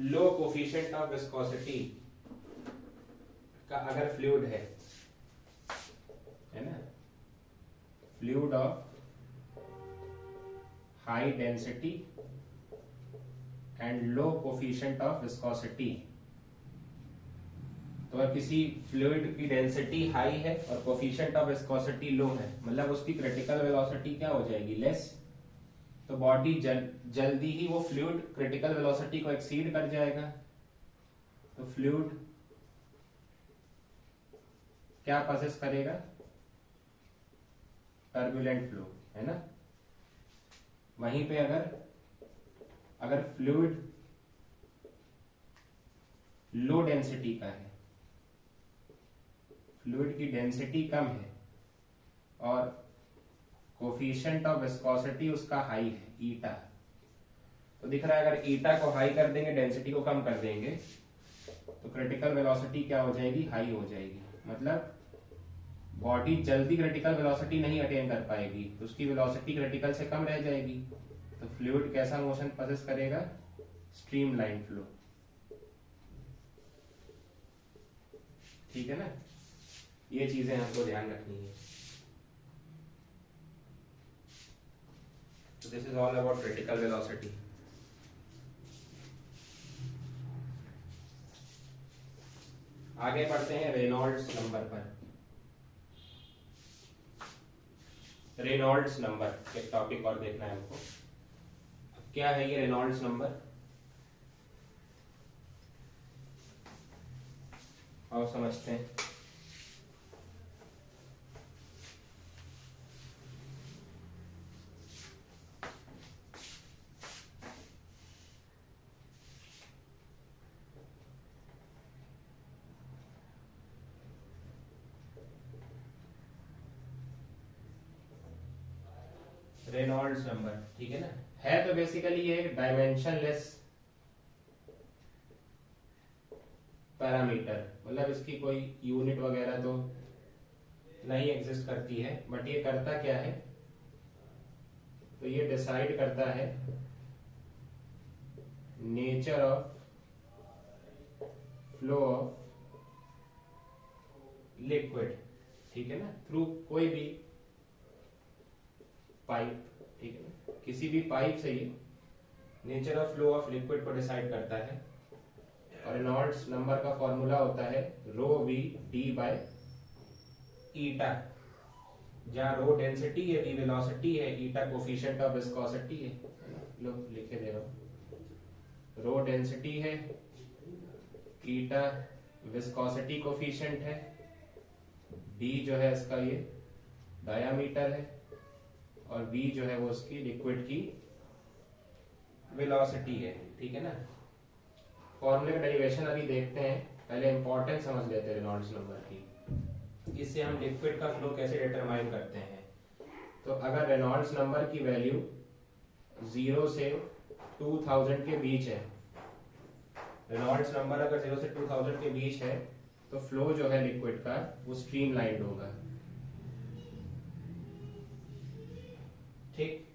लो कोफिशिएंट ऑफ विस्कोसिटी का अगर फ्लूइड है ना, fluid of high density and low coefficient of viscosity, तो अगर किसी फ्लूइड की डेंसिटी हाई है और कोफिशिएंट ऑफ विस्कोसिटी लो है, मतलब उसकी क्रिटिकल वेलोसिटी क्या हो जाएगी, लेस, तो बॉडी जल्दी ही वो फ्लूइड क्रिटिकल वेलोसिटी को एक्सीड कर जाएगा, तो फ्लूइड क्या प्रोसेस करेगा, टर्बुलेंट फ्लो, है ना। वहीं पे अगर फ्लूइड लो डेंसिटी का है, फ्लूइड की डेंसिटी कम है और कोफिशिएंट ऑफ विस्कोसिटी उसका हाई है, ईटा, तो दिख रहा है अगर ईटा को हाई कर देंगे, डेंसिटी को कम कर देंगे, तो क्रिटिकल वेलोसिटी क्या हो जाएगी, हाई हो जाएगी, मतलब बॉडी जल्दी क्रिटिकल वेलोसिटी नहीं अटेन कर पाएगी, तो उसकी वेलोसिटी क्रिटिकल से कम रह जाएगी, तो फ्लूइड कैसा मोशन प्रोसेस करेगा, स्ट्रीमलाइन फ्लो। ठीक है ना, ये चीजें हमको ध्यान रखनी है। So this is all about critical velocity. आगे बढ़ते हैं रेनॉल्ड्स नंबर पर। रेनॉल्ड्स नंबर एक टॉपिक और देखना है हमको। क्या है ये रेनॉल्ड्स नंबर, और समझते हैं। रेनॉल्ड्स नंबर, ठीक है ना, है तो बेसिकली ये डायमेंशनलेस पैरामीटर, मतलब इसकी कोई यूनिट वगैरह तो नहीं एग्जिस्ट करती है, बट ये करता क्या है, तो ये डिसाइड करता है nature of flow of liquid, ठीक है ना, थ्रू कोई भी पाइप, ठीक है ना, किसी भी पाइप से ये nature of flow of liquid को डिसाइड करता है। और रेनॉल्ड्स नंबर का फॉर्मूला होता है रो वी डी बाय ईटा, जहां रो डेंसिटी है, वी वेलोसिटी है, ईटा कोफिशिएंट ऑफ विस्कोसिटी है, लो लिखे दे रहा हूं, रो डेंसिटी है, ईटा विस्कोसिटी कोफिशिएंट है, डी जो है इसका ये डायामीटर है और v जो है वो उसकी लिक्विड की वेलोसिटी है, ठीक है ना। फॉर्मूले का डेरिवेशन अभी देखते हैं, पहले इंपॉर्टेंस समझ लेते हैं रेनॉल्ड्स नंबर की। इससे हम लिक्विड का फ्लो कैसे डिटरमाइन करते हैं। तो अगर रेनॉल्ड्स नंबर की वैल्यू 0 से 2000 के बीच है, रेनॉल्ड्स नंबर अगर 0 से 2000 के बीच है तो फ्लो जो है लिक्विड का वो स्ट्रीमलाइंड होगा, ठीक।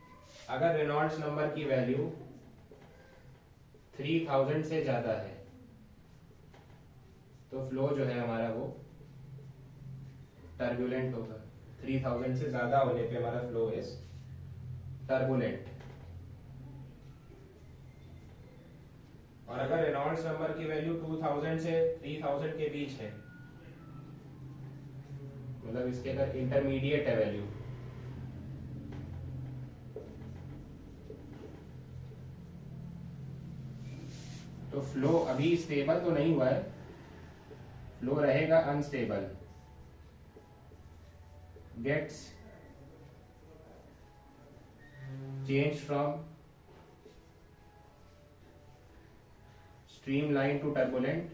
अगर रेनॉल्ड्स नंबर की वैल्यू 3000 से ज्यादा है तो फ्लो जो है हमारा वो टर्बुलेंट होगा। 3000 से ज्यादा होने पे हमारा फ्लो इज टर्बुलेंट। और अगर रेनॉल्ड्स नंबर की वैल्यू 2000 से 3000 के बीच है, मतलब इसके अगर इंटरमीडिएट है वैल्यू, तो फ्लो अभी स्टेबल तो नहीं हुआ है, फ्लो रहेगा unstable, gets change from streamline to turbulent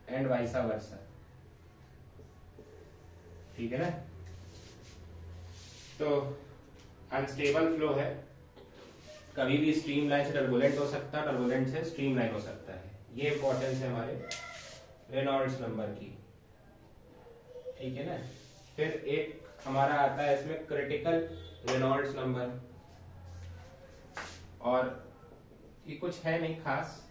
and vice versa, ठीक है ना। तो अनस्टेबल फ्लो है, कभी भी स्ट्रीमलाइन से टर्बुलेंट हो सकता है, टर्बुलेंट से स्ट्रीमलाइन हो सकता है। ये इंपॉर्टेंस है हमारे रेनॉल्ड्स नंबर की, ठीक है ना। फिर एक हमारा आता है इसमें क्रिटिकल रेनॉल्ड्स नंबर, और ये कुछ है नहीं खास।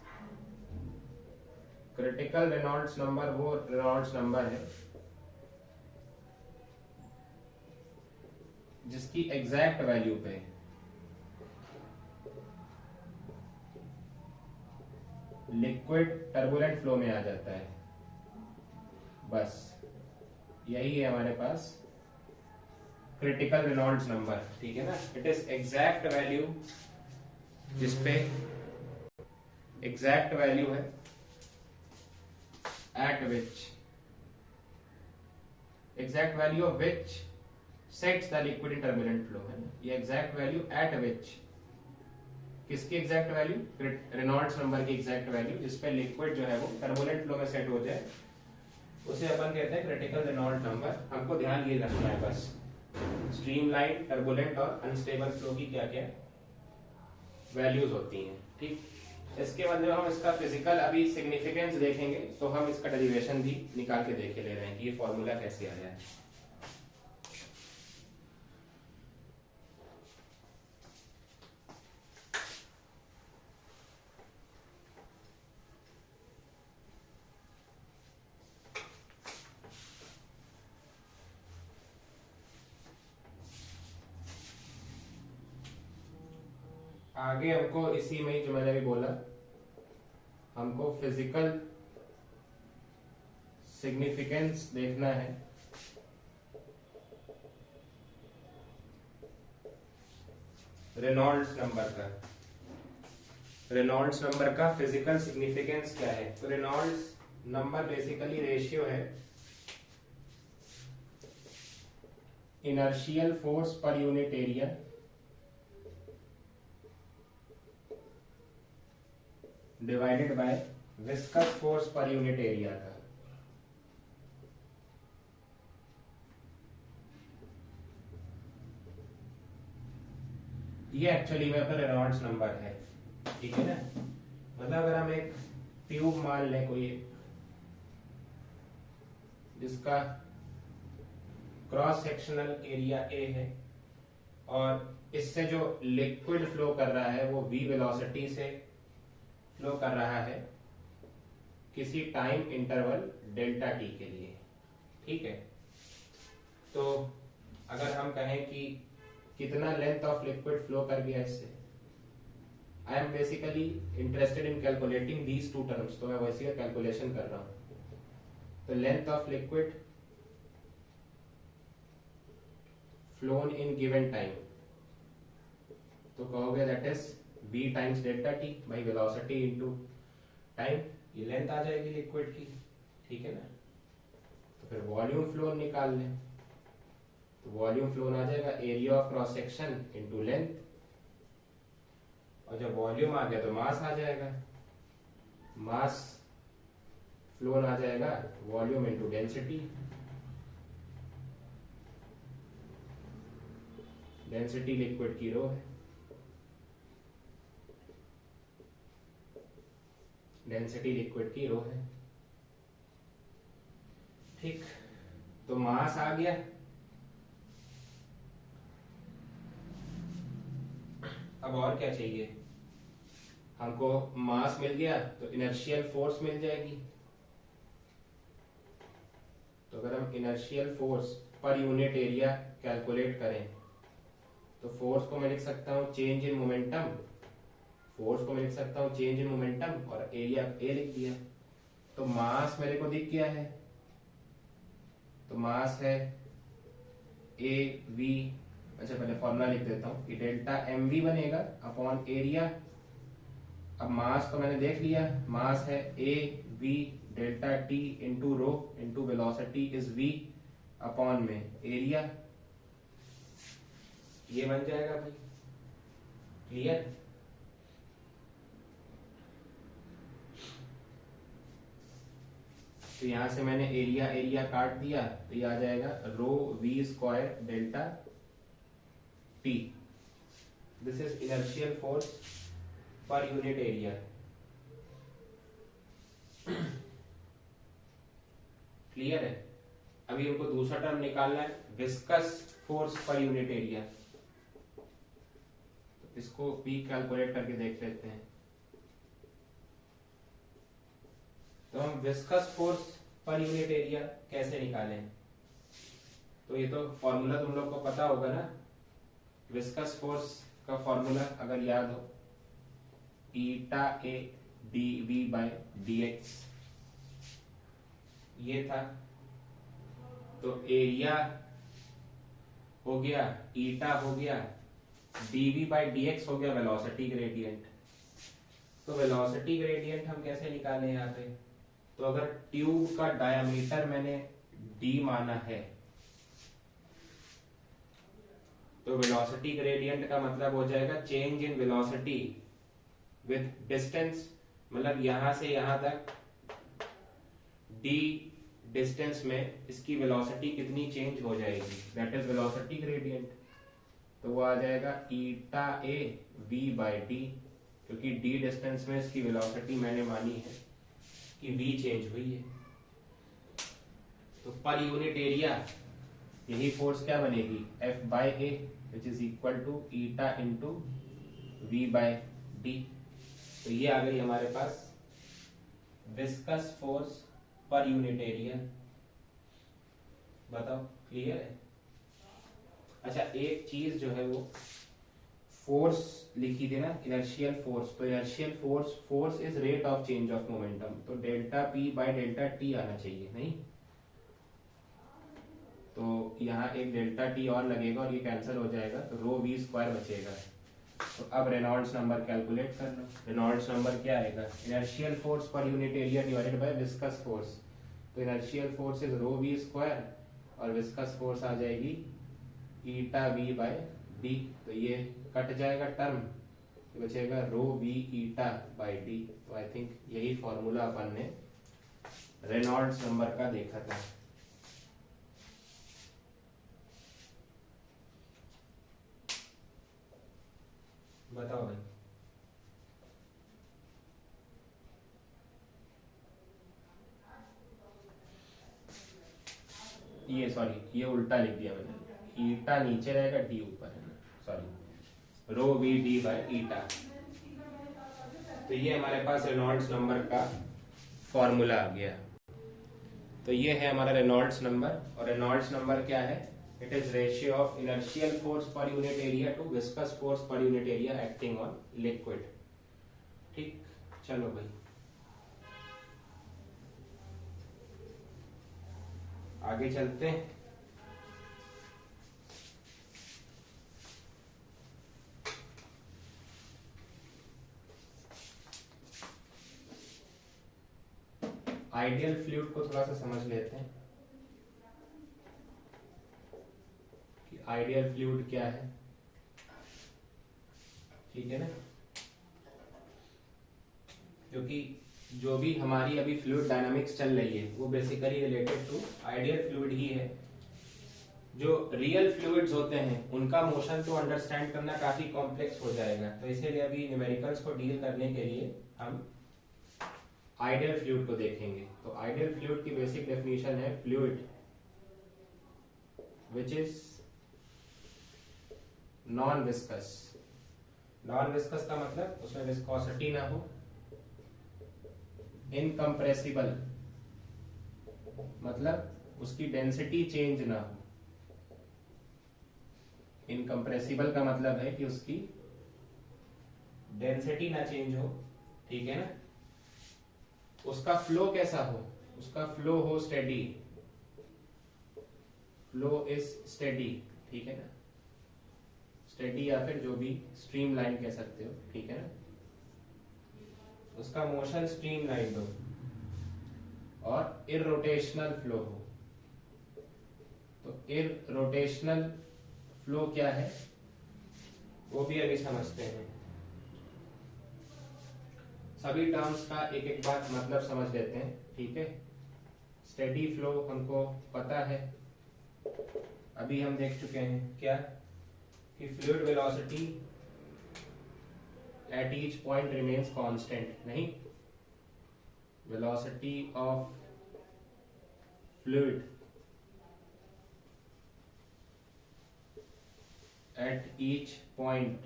क्रिटिकल रेनॉल्ड्स नंबर वो रेनॉल्ड्स नंबर है जिसकी एग्जैक्ट वैल्यू पे लिक्विड टर्बुलेंट फ्लो में आ जाता है, बस यही है हमारे पास क्रिटिकल रेनॉल्ड्स नंबर, ठीक है ना। इट इज एग्जैक्ट वैल्यू जिसपे एग्जैक्ट वैल्यू है eight which exact value of which sets the liquid in turbulent flow, है ना। ये एग्जैक्ट वैल्यू एट विच, किसकी एग्जैक्ट वैल्यू, रेनॉल्ड्स नंबर की एग्जैक्ट वैल्यू जिसपे लिक्विड जो है वो टर्बुलेंट फ्लो में सेट हो जाए, उसे अपन कहते हैं क्रिटिकल रेनॉल्ड्स नंबर। हमको ध्यान ये रखना है बस, स्ट्रीमलाइन, टर्बुलेंट और अनस्टेबल फ्लो की क्या क्या वैल्यूज होती हैं, ठीक। इसके बाद जब हम इसका फिजिकल अभी सिग्निफिकेंस देखेंगे तो हम इसका डेरिवेशन भी निकाल के देखे ले रहे हैं कि ये फॉर्मूला कैसे आया है। आगे हमको इसी में ही जो मैंने अभी बोला, हमको फिजिकल सिग्निफिकेंस देखना है रेनॉल्ड्स नंबर का। रेनॉल्ड्स नंबर का फिजिकल सिग्निफिकेंस क्या है। तो रेनॉल्ड्स नंबर बेसिकली रेशियो है inertial force per unit area divided by viscous force per unit area का। ये एक्चुअली में अपना रेनॉल्ड्स नंबर है, ठीक है ना। मतलब अगर हम एक ट्यूब मान लें कोई, जिसका क्रॉस सेक्शनल एरिया ए है और इससे जो लिक्विड फ्लो कर रहा है वो v वेलोसिटी से फ्लो कर रहा है किसी टाइम इंटरवल डेल्टा टी के लिए, ठीक है। तो अगर हम कहें कि कितना लेंथ ऑफ लिक्विड फ्लो कर गया इससे, I am basically interested in calculating these two terms, तो मैं वैसे का कैलकुलेशन कर रहा हूं। तो length of liquid flown in given time, तो कहोगे that is v times delta T by velocity into time, ये लेंथ आ जाएगी लिक्विड की, ठीक है ना। तो फिर वॉल्यूम फ्लो निकाल लें। तो वॉल्यूम फ्लो आ जाएगा area of cross section into length, और जब वॉल्यूम आ गया तो मास आ जाएगा, मास फ्लो आ जाएगा volume into density. Density liquid की रो है, डेंसिटी लिक्विड की रो है। ठीक, तो मास आ गया। अब और क्या चाहिए हमको? मास मिल गया तो इनर्शियल फोर्स मिल जाएगी। तो अगर हम inertial force per unit area calculate करें तो फोर्स को मैं लिख सकता हूं चेंज इन मोमेंटम, फोर्स को मैं लिख सकता हूं चेंज इन मोमेंटम, और एरिया ए लिख दिया। तो मास मेरे को दिख गया है, तो मास है ए वी, अच्छा पहले फॉर्मूला लिख देता हूं कि डेल्टा एम वी बनेगा अपॉन एरिया। अब मास तो मैंने देख लिया, मास है A V delta T into rho into velocity is V upon में एरिया, ये बन जाएगा भाई। क्लियर? तो यहां से मैंने एरिया एरिया काट दिया, तो ये आ जाएगा rho V square delta T. This is inertial force per unit area. Clear है? अभी हमको दूसरा टर्म निकालना है, viscous force per unit area. तो इसको भी कैलकुलेट करके देख लेते हैं। तो हम viscous force per unit area कैसे निकालें? तो ये तो फॉर्मूला तुम लोग को पता होगा ना, विस्कस फोर्स का फॉर्मूला अगर याद हो, eta A D V by D X, ये था। तो एरिया हो गया, ईटा हो गया, डीवी बाय डी एक्स हो गया वेलोसिटी ग्रेडियंट। तो वेलोसिटी ग्रेडियंट हम कैसे निकालें यहाँ पे? तो अगर ट्यूब का डायमीटर मैंने डी माना है, तो वेलोसिटी ग्रेडियंट का मतलब हो जाएगा change in velocity with distance, मतलब यहां से यहां तक डी डिस्टेंस में इसकी वेलोसिटी कितनी चेंज हो जाएगी, दैट इज वेलोसिटी ग्रेडियंट। तो वो आ जाएगा ईटा ए वी बाय डी, क्योंकि डी डिस्टेंस में इसकी वेलोसिटी मैंने मानी है कि वी चेंज हुई है। तो पर यूनिट एरिया यही फोर्स क्या बनेगी, F by A which is equal to eta into V by D. तो ये आ गई हमारे पास viscous force per unit area. बताओ क्लियर है? अच्छा, एक चीज जो है वो फोर्स लिखी थी ना, इनर्शियल फोर्स। तो inertial force, force is rate of change of momentum, तो delta P by delta T आना चाहिए, नहीं? तो यहाँ एक डेल्टा टी और लगेगा और ये कैंसिल हो जाएगा, तो रो वी स्क्वायर बचेगा। तो अब रेनॉल्ड्स नंबर कैलकुलेट कर लो। रेनॉल्ड्स नंबर क्या आएगा, inertial force per unit area divided by viscous force. तो inertial force is rho V square और विस्कस फोर्स आ जाएगी ईटा वी बाय डी। तो ये कट जाएगा टर्म, तो बचेगा रो वी ईटा बाय डी। तो आई थिंक यही फॉर्मूला अपन ने रेनॉल्ड्स नंबर का देखा था। बताओ भाई। ये सॉरी, ये उल्टा लिख दिया मैंने, ईटा नीचे रहेगा डी ऊपर है ना, sorry, rho V D by eta. तो ये हमारे पास रेनॉल्ड्स नंबर का फॉर्मूला आ गया। तो ये है हमारा रेनॉल्ड्स नंबर, और रेनॉल्ड्स नंबर क्या है, it is ratio of inertial force per unit area to viscous force per unit area acting on liquid. ठीक, चलो भाई आगे चलते हैं। आइडियल फ्लूइड को थोड़ा सा समझ लेते हैं। आइडियल फ्लूइड क्या है, ठीक है ना, क्योंकि जो भी हमारी अभी फ्लूइड डायनामिक्स चल रही है वो basically related to ideal fluid ही है। जो रियल फ्लूइड्स होते हैं उनका मोशन तो अंडरस्टैंड करना काफी कॉम्प्लेक्स हो जाएगा, तो इसीलिए अभी न्यूमेरिकल्स को डील करने के लिए हम आइडियल फ्लूइड को देखेंगे। तो आइडियल फ्लूइड की बेसिक डेफिनेशन है fluid which is non viscous. Non viscous का मतलब उसमें विस्कोसिटी ना हो, इनकम्प्रेसिबल मतलब उसकी डेंसिटी चेंज ना हो, इनकम्प्रेसिबल का मतलब है कि उसकी डेंसिटी ना चेंज हो, ठीक है ना। उसका फ्लो कैसा हो, उसका फ्लो हो स्टेडी, फ्लो इज स्टेडी, ठीक है ना, स्टेडी या फिर जो भी स्ट्रीम लाइन कह सकते हो, ठीक है ना। उसका मोशन स्ट्रीम लाइन हो और इरोटेशनल फ्लो हो। तो इरोटेशनल फ्लो क्या है वो भी अभी समझते हैं। सभी टर्म्स का एक एक बात मतलब समझ लेते हैं, ठीक है। स्टेडी फ्लो हमको पता है, अभी हम देख चुके हैं क्या कि fluid velocity at each point remains constant, नहीं, velocity of fluid at each point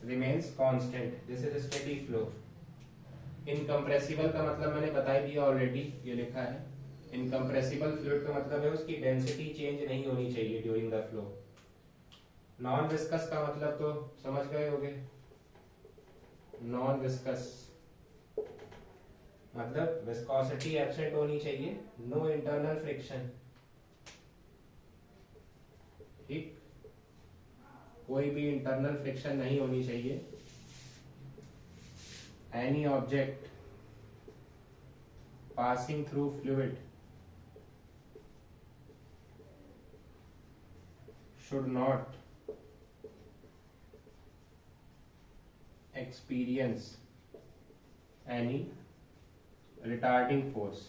remains constant. This is a steady flow. Incompressible का मतलब मैंने बता ही दिया ऑलरेडी, ये लिखा है। Incompressible fluid का मतलब है उसकी डेंसिटी चेंज नहीं होनी चाहिए during the flow. Non viscous का मतलब तो समझ गए होंगे। नॉन विस्कस मतलब विस्कोसिटी एब्सेंट होनी चाहिए, नो इंटरनल फ्रिक्शन, ठीक, कोई भी इंटरनल फ्रिक्शन नहीं होनी चाहिए। Any object passing through fluid should not experience any retarding force.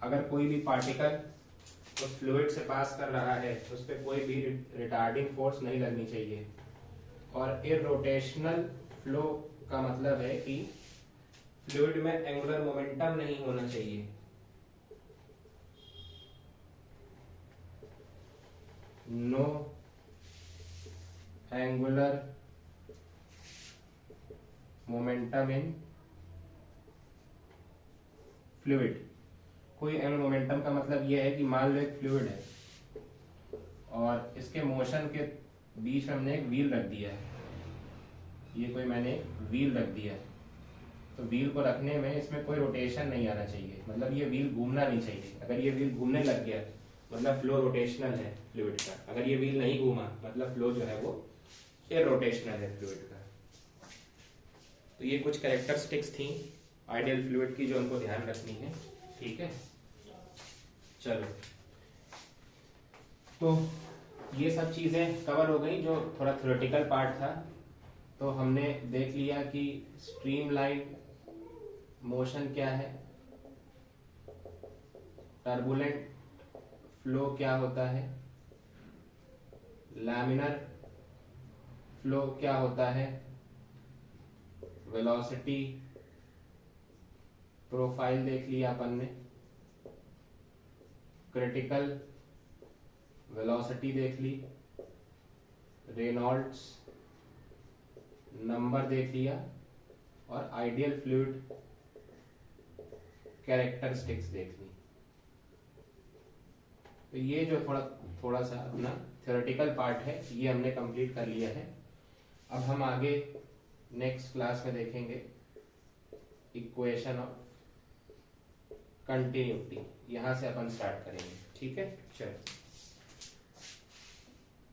अगर कोई भी पार्टिकल उस फ्लूइड से पास कर रहा है तो उस पर कोई भी रिटार्डिंग फोर्स नहीं लगनी चाहिए। और इरोटेशनल फ्लो का मतलब है कि फ्लूइड में एंगुलर मोमेंटम नहीं होना चाहिए। No angular momentum in fluid. कोई एंगुलर मोमेंटम का मतलब यह है कि मान लो एक फ्लूइड है और इसके मोशन के बीच में हमने एक व्हील रख दिया है, ये कोई मैंने व्हील रख दिया है, तो व्हील को रखने में इसमें कोई रोटेशन नहीं आना चाहिए, मतलब ये व्हील घूमना नहीं चाहिए। अगर ये व्हील घूमने लग गया मतलब फ्लो रोटेशनल है फ्लूइड का, अगर ये व्हील नहीं घूमा मतलब फ्लो जो है वो इरोटेशनल है फ्लूइड का। तो ये कुछ कैरेक्टरिस्टिक्स थी आइडियल फ्लूइड की जो हमको ध्यान रखनी है, ठीक है। चलो, तो ये सब चीजें कवर हो गई जो थोड़ा थ्योरेटिकल पार्ट था। तो हमने देख लिया कि स्ट्रीमलाइन मोशन क्या है, टर्बुलेंट फ्लो क्या होता है, लैमिनर फ्लो क्या होता है, वेलोसिटी प्रोफाइल देख लिया अपन ने, क्रिटिकल वेलोसिटी देख ली, रेनॉल्ड्स नंबर देख लिया और आइडियल फ्लूइड कैरेक्टरिस्टिक्स देख ली। तो ये जो थोड़ा सा अपना थ्योरेटिकल पार्ट है ये हमने कंप्लीट कर लिया है। अब हम आगे नेक्स्ट क्लास में देखेंगे इक्वेशन ऑफ कंटिन्यूटी, यहां से अपन स्टार्ट करेंगे, ठीक है। चलो।